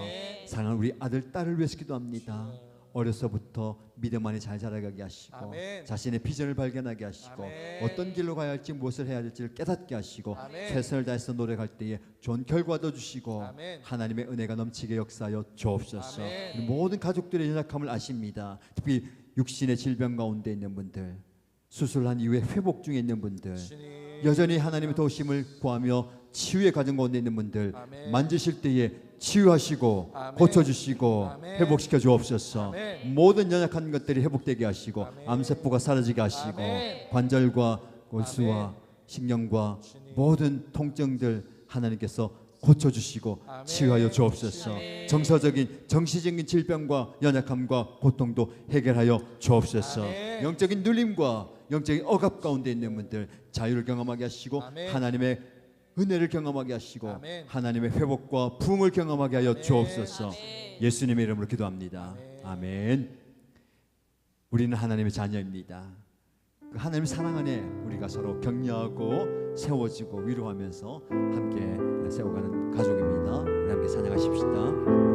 사랑하는 우리 아들 딸을 위해서 기도합니다. 어려서부터 믿음 안에 잘 자라가게 하시고 자신의 비전을 발견하게 하시고 어떤 길로 가야 할지 무엇을 해야 할지를 깨닫게 하시고 최선을 다해서 노력할 때에 좋은 결과도 주시고 하나님의 은혜가 넘치게 역사하여 주옵소서. 모든 가족들의 연약함을 아십니다. 특히 육신의 질병 가운데 있는 분들, 수술한 이후에 회복 중에 있는 분들, 여전히 하나님의 도우심을 구하며 치유의 과정 가운데 있는 분들 만지실 때에 치유하시고 고쳐주시고 회복시켜 주옵소서. 모든 연약한 것들이 회복되게 하시고 암세포가 사라지게 하시고 관절과 골수와 신경과 모든 통증들 하나님께서 고쳐주시고 치유하여 주옵소서. 정서적인 정신적인 질병과 연약함과 고통도 해결하여 주옵소서. 영적인 눌림과 영적인 억압 가운데 있는 분들 자유를 경험하게 하시고 하나님의 은혜를 경험하게 하시고 하나님의 회복과 부흥을 경험하게 하여 주옵소서. 예수님의 이름으로 기도합니다. 아멘. 우리는 하나님의 자녀입니다. 그 하나님 사랑 안에 우리가 서로 격려하고 세워지고 위로하면서 함께 세워가는 가족입니다. 우리 함께 찬양하십시다.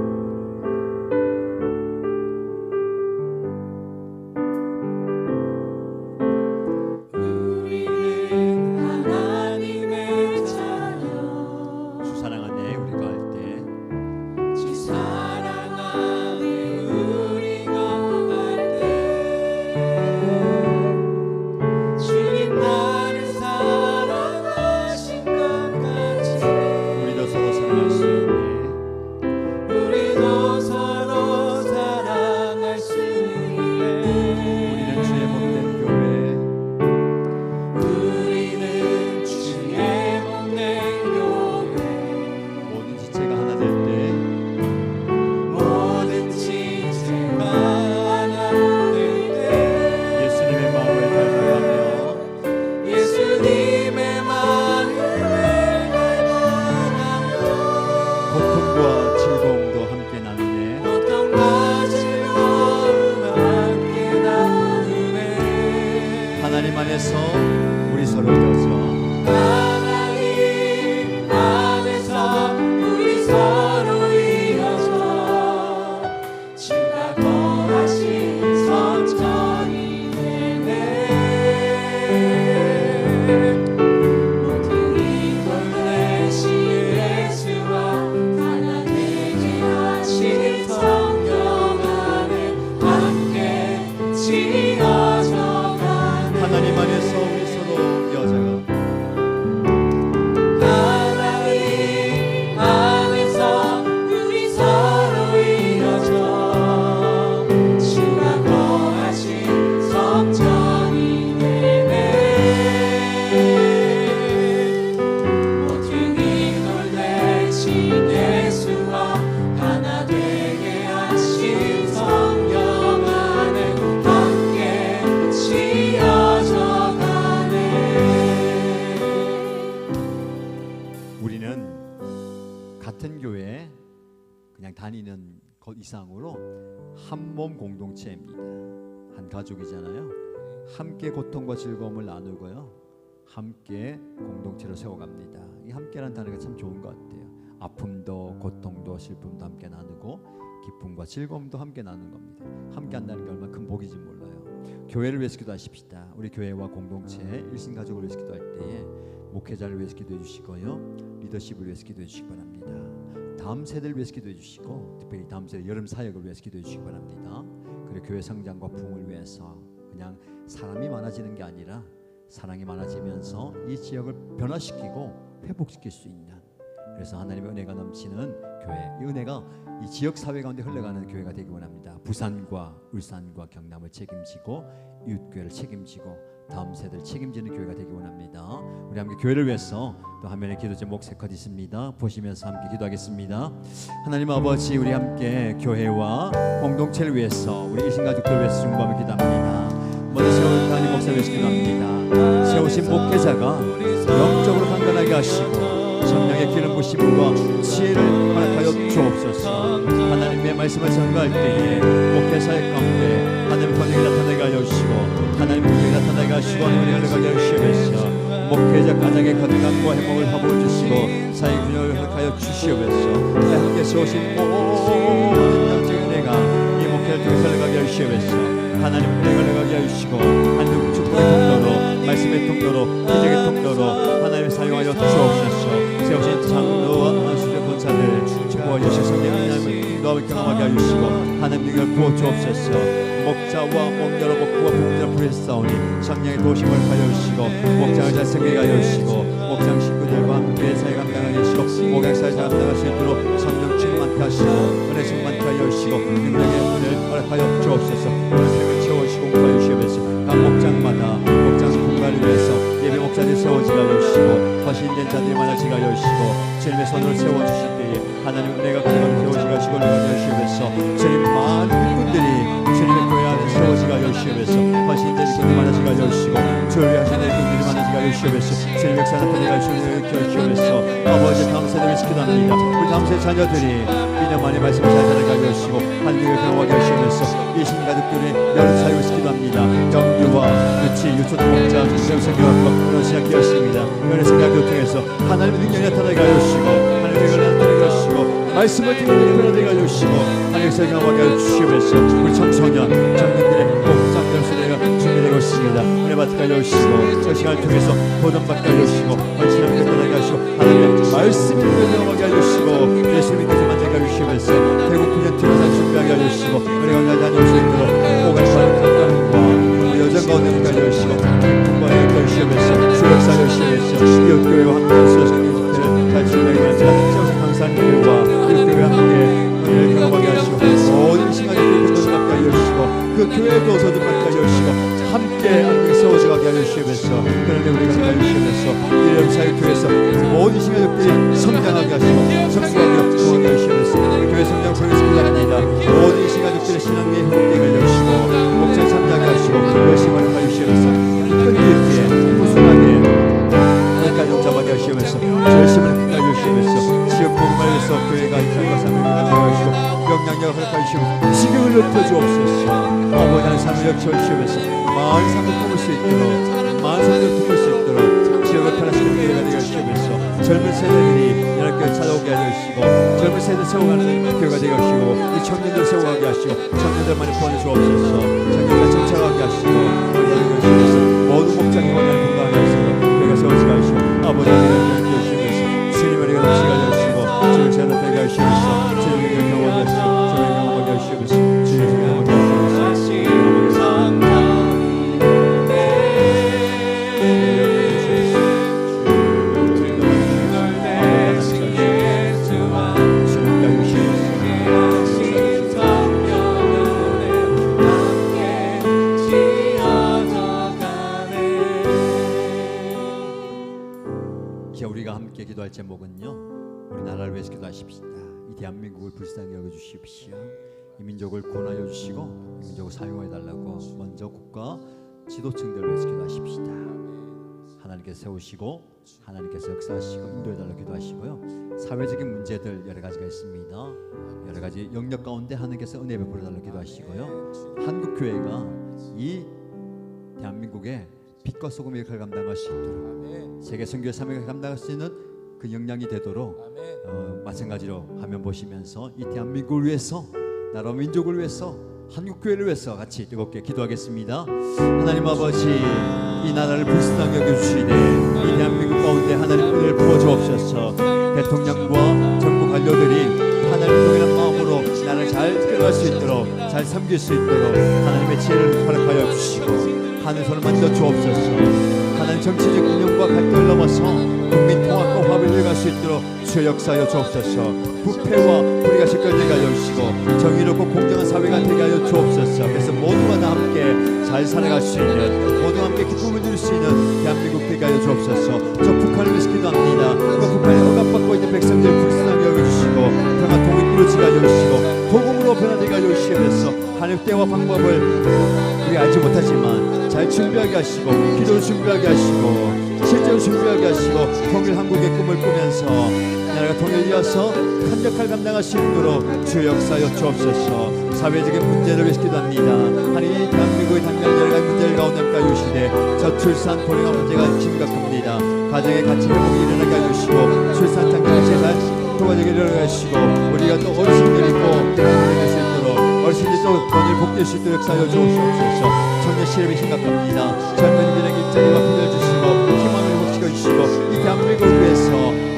주님 나를 사랑하신 것
우리는 같은 교회 그냥 다니는 것 이상으로 한 몸 공동체입니다. 한 가족이잖아요. 함께 고통과 즐거움을 나누고요, 함께 공동체로 세워갑니다. 이 함께라는 단어가 참 좋은 것 같아요. 아픔도 고통도 슬픔도 함께 나누고 기쁨과 즐거움도 함께 나누는 겁니다. 함께 한다는 게 얼마나 큰 복인지 몰라요. 교회를 위해서 기도하십시다. 우리 교회와 공동체 일신가족을 위해서 기도할 때에 목회자를 위해서 기도해 주시고요, 리더십을 위해서 기도해 주시기 바랍니다. 다음 세대를 위해서 기도해 주시고, 특별히 다음 세대 여름 사역을 위해서 기도해 주시기 바랍니다. 그리고 교회 성장과 부흥을 위해서 그냥 사람이 많아지는 게 아니라 사랑이 많아지면서 이 지역을 변화시키고 회복시킬 수 있는, 그래서 하나님의 은혜가 넘치는 교회, 이 은혜가 이 지역 사회 가운데 흘러가는 교회가 되기 원합니다. 부산과 울산과 경남을 책임지고 이웃교회를 책임지고 다음 세대를 책임지는 교회가 되기 원합니다. 우리 함께 교회를 위해서 또 화면에 기도 제목 3컷 있습니다. 보시면서 함께 기도하겠습니다. 하나님 아버지, 우리 함께 교회와 공동체를 위해서 우리 일신가족들을 위해서 중보하며 기도합니다. 먼저 세운 담임 목사 위해서 기도합니다. 세우신 목회자가 영적으로 강건하게 하시고 성령의 기름 부심과 지혜를 허락하여 주옵소서. 하나님의 말씀을 전가할 때에 목회사의 가운데 하나님의 권능이 나타나게 하여 주시고, 하나님의 권능이 나타나게 하시고 하나님의 은혜가 하여 주시옵소서. 목회자 가정의 건강과 회복을 허물어 주시고 사회 균형을 허락하여 주시옵소서. 함께 세우신 모든 영적 은혜가 이 목회를 통해 흘러가게 하여 주시옵소서. 하나님 은혜가 흘러가게 하여 주시고 하나님 축복의 통로로, 말씀의 통로로, 기적의 통로로 하나님 사용하여 주옵소서. 세우신 장로와 수련 권사들 축복하여 주셔서 하나님을 인도하며 경험하게 하여 주시고 하나님 능력을 부어 주옵소서. 목자와 몸여러 목부와 부부들 부에서 싸우니 성령의 도심을 하여 주시고 목장을 잘생기게 하여 주시고 목장 식구들과 함께 사회 감당하게 하시고 목양사에 감당할 수 있도록 성령 충만케 하시고 은혜 충만케 하여 주시고 능력의 은혜를 허락하여 주옵소서. 은혜를 채워주시고 공부하여 주시옵소서. 각 목장마다 목장 공간을 위해서 예배 목자들이 세워지게 하여 주시고 헌신된 자들이 많아지게 하여 주시고 주님의 손으로 세워주실 때에 하나님 은혜가 가득하게 세워지게 하시고 능력을 주시옵소서. 주님 많은 일꾼들이 주님의 교회 안에 세워지게 하여 주시옵소서. 헌신된 일꾼들이 많아지게 하여 주시고 주를 위하신 일꾼들이 많아지게 하여 주시옵소서. 주님의 역사 나타나게 하여 주시옵소서. 아버지, 다음 세대 위해서 기도합니다. 우리 다음 세대 자녀들이 믿음 안에 말씀을 잘 전하게 하여 주시고 하나님을 경험하게 하시면서 이 신가족들의 여름 사역을 기도합니다. 영유와 유치, 유초등목장, 영생교학과 그런 시작 되었습니다. 그런 생각을 통해서 하나님의 능력이 나타나게 하여 주시고 하나님의 능력을 나타나게 하여 주시고 말씀을 통해 변화되게 하여 주시고 하나님의 경험하게 하여 주시면서 우리 청소년, 청년들의 목장 연수대가 준비되고 있습니다. 은혜 받게 하여 주시고 저 시간을 통해서 보존받게 하여 주시고 헌신을 변화되게 하시고 하나님의 말씀을 경험하게 하여 주시고 예수님의 뜻을 만들게 하여 주시면서 배고프면 뒤에서 준비하게 하여 주시고 은혜가 나타날 수 있도록 오갈 사랑과 여정 가운데 함께 하여 주시고 공부하여 주시면서 주 역사하여 주시면서 이웃교회와 함께 수요식의 집회를 잘 준비하게 하시고 강산교회와 이웃교회와 함께 은혜를 경험하게 하시고 모든 시간에 그것을 받게 하여 주시고 그 교회도 저도 받게 하여 주시고 함께 함께 세워져가게 하여 주시면서 그런데 우리가 하여 주시면서 이름 사역 교회에서 모든 시간들이 성장하게 하시고 성숙하게 부흥하게 하여 주시면서 교회 성장 보내서 기도합니다. 모든 시간들의 신앙의 회복되게 하여 주시고 목장 참여하게 하시고 열심히 하여 주시면서 끈기 있게 꾸준하게 여기까지 잡아게 하시면서 열심히 하여 주시면서 지역 복음을 위해서 교회가 이탈과 삶을 위하여 주시고 영향력을 허락하여 주시고 지경을 넓혀주옵소서. 아버지의 삶을 역쳐주시면서 마을 삶을 품을 수 있도록 마을 삶을 품을 수 있도록 지역을 편하시는 교회가 되게 하시면서 젊은 세대들이 이렇게 찾아오게 하시고 젊은 세대 세워가는 교회가 되게 하시고 이 청년들 세워가게 하시고 청년들 많이 구원해 주옵소서. 청년들 정착하게 하시고 모든 목장이 원하는 건강하게 하시고 교회가 세워지게 하시고 아버지 하나님을 주시면서 주님의 은혜가 넘치게 하시고 주를 제한을 되게 하시면서 주님의 은혜를 경험하게 하시고 주님의 경험하게 하시면서 주님의 경험하게 하시면서 우리가 함께 기도할 제목은요, 우리나라를 위해서 기도하십시다. 이 대한민국을 불쌍히 여겨주십시오. 이 민족을 구원하여 주시고 이 민족을 사용해 달라고 먼저 국가 지도층들을 위해서 기도하십시다. 하나님 하나님께서 세우시고 하나님께서 역사하시고 인도해달라고 기도하시고요. 사회적인 문제들 여러 가지가 있습니다. 여러 가지 영역 가운데 하나님께서 은혜 베풀어달라고 기도하시고요. 한국교회가 이 대한민국의 빛과 소금의 역할을 감당할 수 있도록 세계 선교의 사명을 감당할 수 있는 그 역량이 되도록 마찬가지로 화면 보시면서 이 대한민국을 위해서 나라 민족을 위해서 한국교회를 위해서 같이 뜨겁게 기도하겠습니다. 하나님 아버지, 이 나라를 불쌍히 여겨주시되 이 대한민국 가운데 하나님 은혜를 부어주옵소서. 대통령과 정부 관료들이 하나님 동일한 마음으로 나라를 잘 끌어갈 수 있도록 잘 섬길 수 있도록 하나님의 지혜를 허락하여 주시고 하늘 손을 만져 주옵소서. 하나님 정치적 이념과 갈등을 넘어서 국민 통합과 화합을 이뤄갈 수 있도록 주의 역사하여 주옵소서. 부패와 불의가 씻겨지게 하여 주시고 정의롭고 공정한 사회가 되게 하여 주옵소서. 그래서 모두가 다 함께 잘 살아갈 수 있는, 모두가 함께 기쁨을 누릴 수 있는 대한민국 되게 하여 주옵소서. 저 북한을 위해서 기도합니다. 북한에 억압받고 있는 백성들 불쌍히 여겨주시고 평화 통일 이루어지게 하여 주시고 복음으로 변화되게 하여 주시면서 하나님 때와 방법을 우리가 알지 못하지만 잘 준비하게 하시고 기도를 준비하게 하시고 실제로 준비하게 하시고 통일 한국의 꿈을 꾸면서 나라가 통일되어서 큰 역할 감당할 수 있도록 주의 역사여 주옵소서. 사회적인 문제를 위해서 기도합니다. 하나님 대한민국의 당면한 여러 가지 문제를 가운데 함께 주시되 저출산 고령화 문제가 심각합니다. 가정의 가치 회복이 일어나게 해주시고 출산 장려를 제발 도와주게 일어나시고 우리가 또 어르신들이 있고 보낼 수 있도록 어르신들이 또 돈을 복될 수 있도록 역사여 주옵소서. 청년 실업이 심각합니다. 젊은이들에게 일자리와 필요해 주시고 희망을 회복시켜 주시고 이 대한민국을 위해서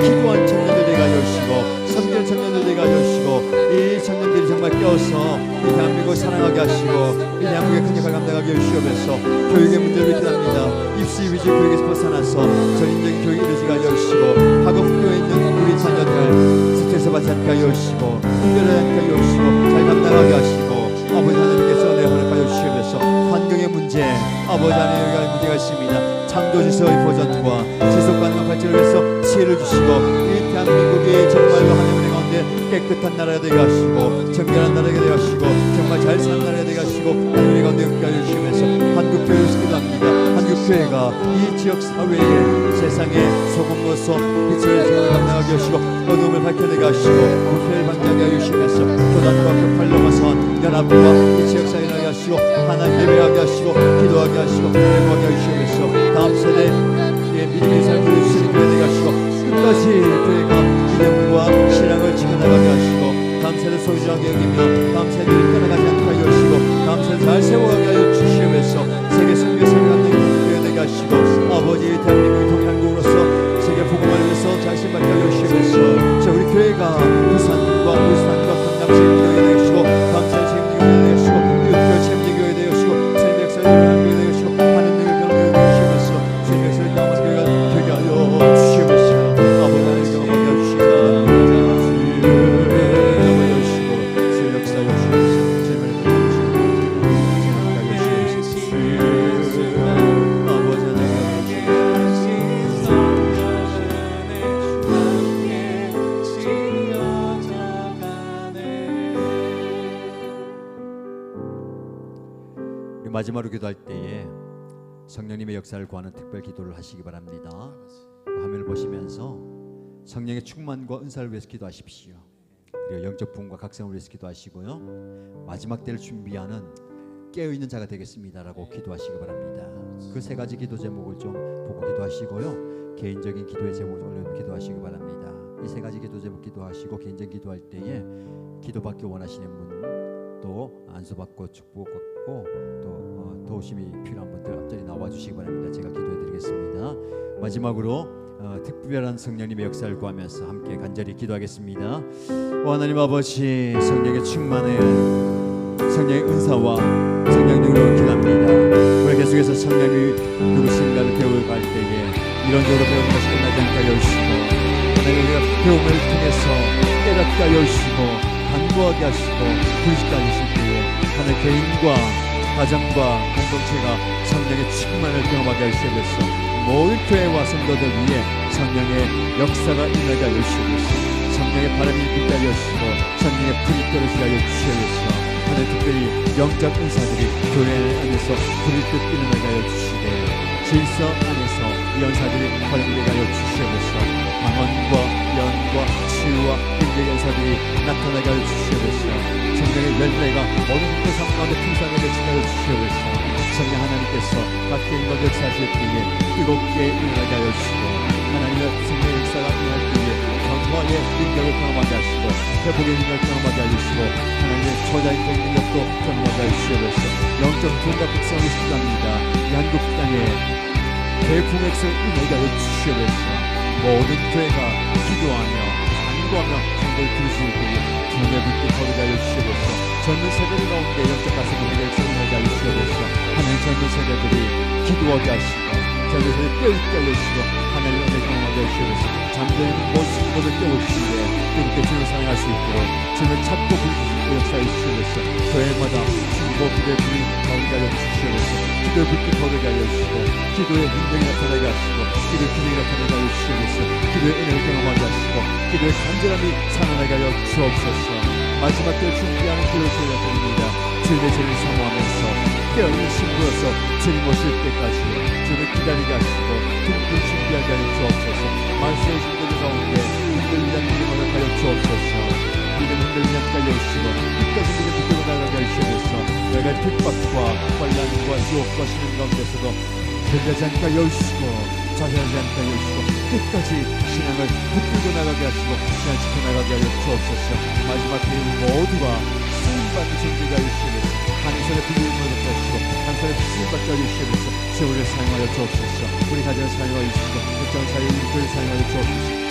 기도한 청년들 되게 하여 주시고 섬기는 청년들 되게 하여 주시고 이 청년들이 정말 깨어서 이 대한민국을 사랑하게 하시고 이 대한민국의 큰 역할을 감당하게 해주시면서 교육의 문제를 위로합니다. 입시 위주 교육에서 벗어나서 전인적인 교육이 이루어지게 하여 주시고 학업교에 있는 우리 자녀들 스트레스 받지 않게 하여 주시고 힘들어하지 않게 하여 주시고 잘 감당하게 하시고 아버지 하나님께서 은혜 허락하여 주시면서 환경의 문제 아버지 하나님의 문제가 있습니다. 창조지서의 보존과 지속가능한 발전을 위해서 지혜를 주시고 이 대한민국이 정말로 하나님의 가운데 깨끗한 나라가 되게 하시고 정결한 나라가 되게 하시고 정말 잘 사는 나라가 되게 하시고 하나님의 가운데 함께하여 주시면서 한국교회를 기도합니다. 한국교회가 이 지역 사회에 세상의 소금으로서 빛을 세상을 감당하게 하시고 어둠을 밝혀내게 하시고 불패를 방지하게 하여 주시면서 교단과 격파를 넘어선 연합과 이 지역 사회를 하게 하시고 하나님 예배하게 하시고 기도하게 하시고 회복하게 하여 주시면서 다음 세대의 믿음의 삶을 주시는 교회 되게 하시고 끝까지 교회가 믿음과 신앙을 지켜나가게 하시고 다음 세대 소유자하게 여기며 다음 세대를 떠나가지 않게 하여 주시고 다음 세대 잘 세워가게 하여 주시면서 세계 선교의 삶을 갖는 교회 되게 하시고 아버지 대한민국의 통일한국으로서 세계 복음을 위해서 잘 신받게 하여 주시면서 자 우리 교회가 부산과 울산과 강남 책임교회 되게 하시고 다음 세대 책임교회 되게 하시고 이웃교회 책임교회 되게 하시고 세계 역사의 교회 되게 하시고 하나님의 병을 되게 하시면서 세계 역사의 남은 교회가 되게 하여 주시면서 아버지 하나님께 함께 해주시고 마지막으로 기도할 때에 성령님의 역사를 구하는 특별 기도를 하시기 바랍니다. 화면을 보시면서 성령의 충만과 은사를 위해서 기도하십시오. 그리고 영적 부흥과 각성을 위해서 기도하시고요. 마지막 때를 준비하는 깨어있는 자가 되겠습니다라고 기도하시기 바랍니다. 그 세 가지 기도 제목을 좀 보고 기도하시고요. 개인적인 기도의 제목을 올려 기도하시기 바랍니다. 이 세 가지 기도 제목 기도하시고 개인적인 기도할 때에 기도받기 원하시는 분 또 안수받고 축복받고 또 도우심이 필요한 분들 앞자리 나와주시기 바랍니다. 제가 기도해드리겠습니다. 마지막으로 특별한 성령님의 역사를 구하면서 함께 간절히 기도하겠습니다. 오 하나님 아버지 성령의 충만해 성령의 은사와 성령 능력을 기도합니다. 우리 계속해서 성령이 누구신가를 배워갈 때에 이런저런 배우는 것이 끝나지 않게 하여 주시고 하나님 우리가 배움을 통해서 깨닫게 하여 주시고 간구하게 하시고 부르짖게 하실 때에 하나님 개인과 가정과 공동체가 성령의 충만을 경험하게 하시면서 모든 교회와 성도들 위해 성령의 역사가 일어나게 하여 주시면서 성령의 바람이 불게 하여 주시고 성령의 불이 떨어지게 하여 주시면서 하나님 특별히 영적 은사들이 교회 안에서 불을 듯 일어나게 하여 주시되 질서 안에서 연사들이 허용되게 하여 주시옵소서. 방언과 예언과 치유와 능력의 연사들이 나타나게 하여 주시옵소서. 성령의 열매가 모든 형제 삶 가운데 풍성하게 맺히게 하여 주시옵소서. 성령 하나님께서 각기 인간 역사하실 때에 뜨겁게 일어나게 하여 주시고, 하나님의 성령의 역사가 일어날 때에 평화의 능력을 경험하게 하시고, 회복의 능력을 경험하게 하여 주시고, 하나님의 초자의 능력도 경험하게 하여 주시옵소서. 영적 통과 백성을 시작합니다. 한국 땅에 대풍엑스 임하게 하여 주시옵소서. 모든 교회가 기도하며 간구하며 성도를 부르실 때에 주님의 불길 거두게 하여 주시옵소서. 젊은 세대들 가운데 영적 가슴을 임하게 하여 주시옵소서. 하나님 젊은 세대들이 기도하게 하시고, 젊은 세대를 깨우게 하여 주시고, 하나님의 은혜 경험하게 하여 주시옵소서. 잠들어 있는 모든 것을 깨우시되 뜨겁게 주님을 사랑할 수 있도록 주님을 찾고 부르실 수 있도록 역사해 주시옵소서. 교회마다 중보 기도의 불이 거두게 하여 주시옵소서. 기도의 불길 거두게 하여 주시고, 기도의 능력이 나타나게 하시고, 기도의 기능이 나타나게 하여 주시옵소서. 기도의 은혜를 경험하게 하시고, 기도의 간절함이 살아나게 하여 주옵소서. 마지막 때 준비하는 기도를 저희가 드립니다. 주님의 죄를 사모하면서 깨어있는 신부로서 주님 오실 때까지 주님을 기다리게 하시고 등불 준비하게 하여 주옵소서. 말씀의 신도들 가운데 흔들리지 않는 믿음을 하여 주옵소서. 믿음 흔들리지 않게 하여 주시고 끝까지 믿음 붙들고 나가게 하여 주옵소서. 내가 핍박과 환난과 유혹과 시련 가운데서도 변하지 않게 하여 주시고 좌절하지 않게 하여 주시고 끝까지 신앙을 붙들고 나가게 하시고 신앙을 지켜나가게 하여 주옵소서. 마지막 때에 모두가 쓰임받는 존재가 하여 주시옵소서. 한손에 불리는 것을 주시고 한손에 쓰임받게 하여 주시옵소서. 세월을 사용하여 주옵소서. 우리 가정을 사용하여 주시고 직장을 사용하여 주옵소서.